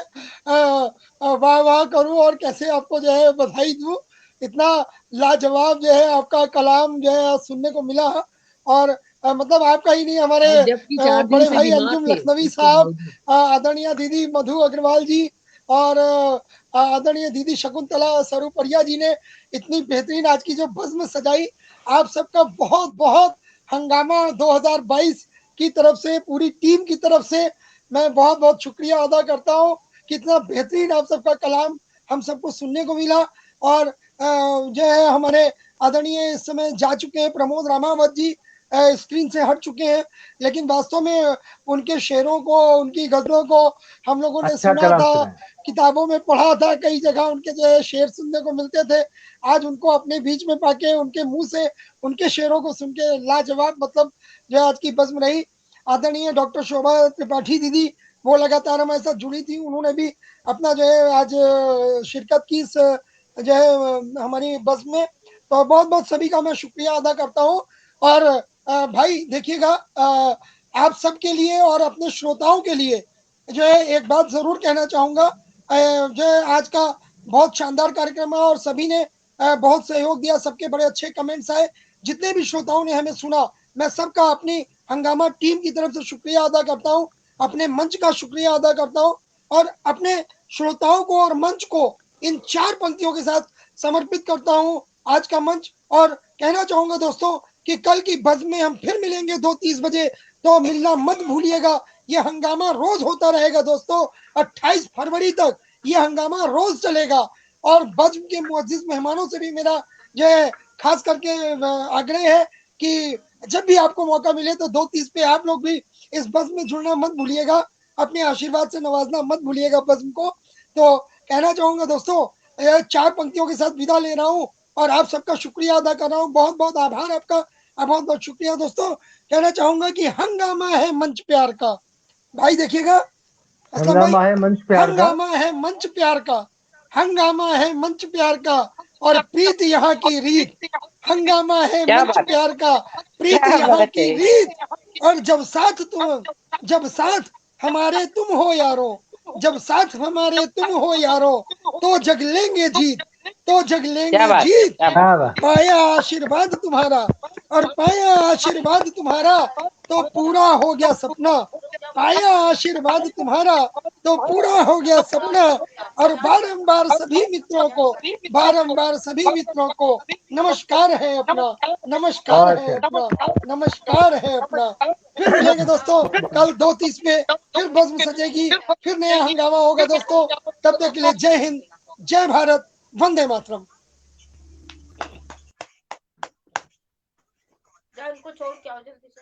वाह वाह करूं और कैसे आपको जो है बधाई दूं। इतना लाजवाब जो है आपका कलाम जो है सुनने को मिला। और मतलब आपका ही नहीं, हमारे और जबकि 4 दिन बड़े से भाई बीमार अंजुम थे लखनवी उसके साहब, बावजूद। आदरणीय दीदी मधु अग्रवाल जी और आदरणीय दीदी शकुंतला सरूपरिया जी ने इतनी बेहतरीन आज की जो बज़्म सजाई। आप सबका बहुत बहुत हंगामा 2022 की तरफ से, पूरी टीम की तरफ से मैं बहुत बहुत शुक्रिया अदा करता हूँ। कितना बेहतरीन आप सबका कलाम हम सबको सुनने को मिला। और जो है हमारे आदरणीय इस समय जा चुके हैं प्रमोद रामावत जी, स्क्रीन से हट चुके हैं, लेकिन वास्तव में उनके शेरों को, उनकी गजलों को हम लोगों ने अच्छा सुना कलाम था, सुना है। किताबों में पढ़ा था, कई जगह उनके जो है शेर सुनने को मिलते थे। आज उनको अपने बीच में पाके उनके मुंह से उनके शेरों को सुन के लाजवाब मतलब जो आज की बज़्म रही। आदरणीय डॉक्टर शोभा त्रिपाठी दीदी वो लगातार हमारे साथ जुड़ी थी, उन्होंने भी अपना जो है आज शिरकत की इस जो है हमारी बज़्म में। तो बहुत बहुत सभी का मैं शुक्रिया अदा करता हूँ। और भाई देखिएगा, आप सबके लिए और अपने श्रोताओं के लिए जो है एक बात जरूर कहना चाहूंगा। जो है आज का बहुत शानदार कार्यक्रम है और सभी ने बहुत सहयोग दिया, सबके बड़े अच्छे कमेंट्स आए। जितने भी श्रोताओं ने हमें सुना, मैं सबका अपनी हंगामा टीम की तरफ से शुक्रिया अदा करता हूँ, अपने मंच का शुक्रिया अदा करता हूँ और अपने श्रोताओं को और मंच को इन 4 पंक्तियों के साथ समर्पित करता हूँ आज का मंच। और कहना चाहूंगा दोस्तों कि कल की बज़्म में हम फिर मिलेंगे 2:30 बजे, तो मिलना मत भूलिएगा। ये हंगामा रोज होता रहेगा दोस्तों, 28 फरवरी तक ये हंगामा रोज चलेगा। और बज़्म के मुअज्जिज़ मेहमानों से भी मेरा जो है खास करके आग्रह है कि जब भी आपको मौका मिले तो 2:30 पे आप लोग भी इस बज़्म में जुड़ना मत भूलिएगा, अपने आशीर्वाद से नवाजना मत भूलिएगा बज़्म को। तो कहना चाहूंगा दोस्तों, 4 पंक्तियों के साथ विदा ले रहा हूँ और आप सबका शुक्रिया अदा कर रहा हूँ। बहुत बहुत आभार आपका बहुत बहुत शुक्रिया दोस्तों। कहना चाहूंगा कि हंगामा है मंच प्यार का। भाई देखिएगा असलम भाई, हंगामा है मंच प्यार का। हंगामा है मंच प्यार का, हंगामा है मंच प्यार का, और प्रीत यहाँ की रीत। हंगामा है क्या मंच बात है, प्यार का, प्रीत क्या यहाँ बात की है। रीत। और जब साथ हमारे तुम हो यारो, जब साथ हमारे तुम हो यारो, तो जग लेंगे जीत, तो जग क्या लेंगे बात, जीत। क्या बात। क्या बात। पाया आशीर्वाद तुम्हारा, और पाया आशीर्वाद तुम्हारा, तो पूरा हो गया सपना। पाया आशीर्वाद तुम्हारा, तो पूरा हो गया सपना। और बारंबार सभी मित्रों को, बारंबार सभी मित्रों को नमस्कार है अपना, नमस्कार और है क्या। अपना, नमस्कार है अपना। फिर मिलेंगे दोस्तों कल 2:30 पे, फिर बज़्म सजेगी, फिर नया हंगामा होगा दोस्तों। तब तक के लिए जय हिंद, जय भारत, वंदे मातरम। उनको छोड़ के आओ जल्दी से।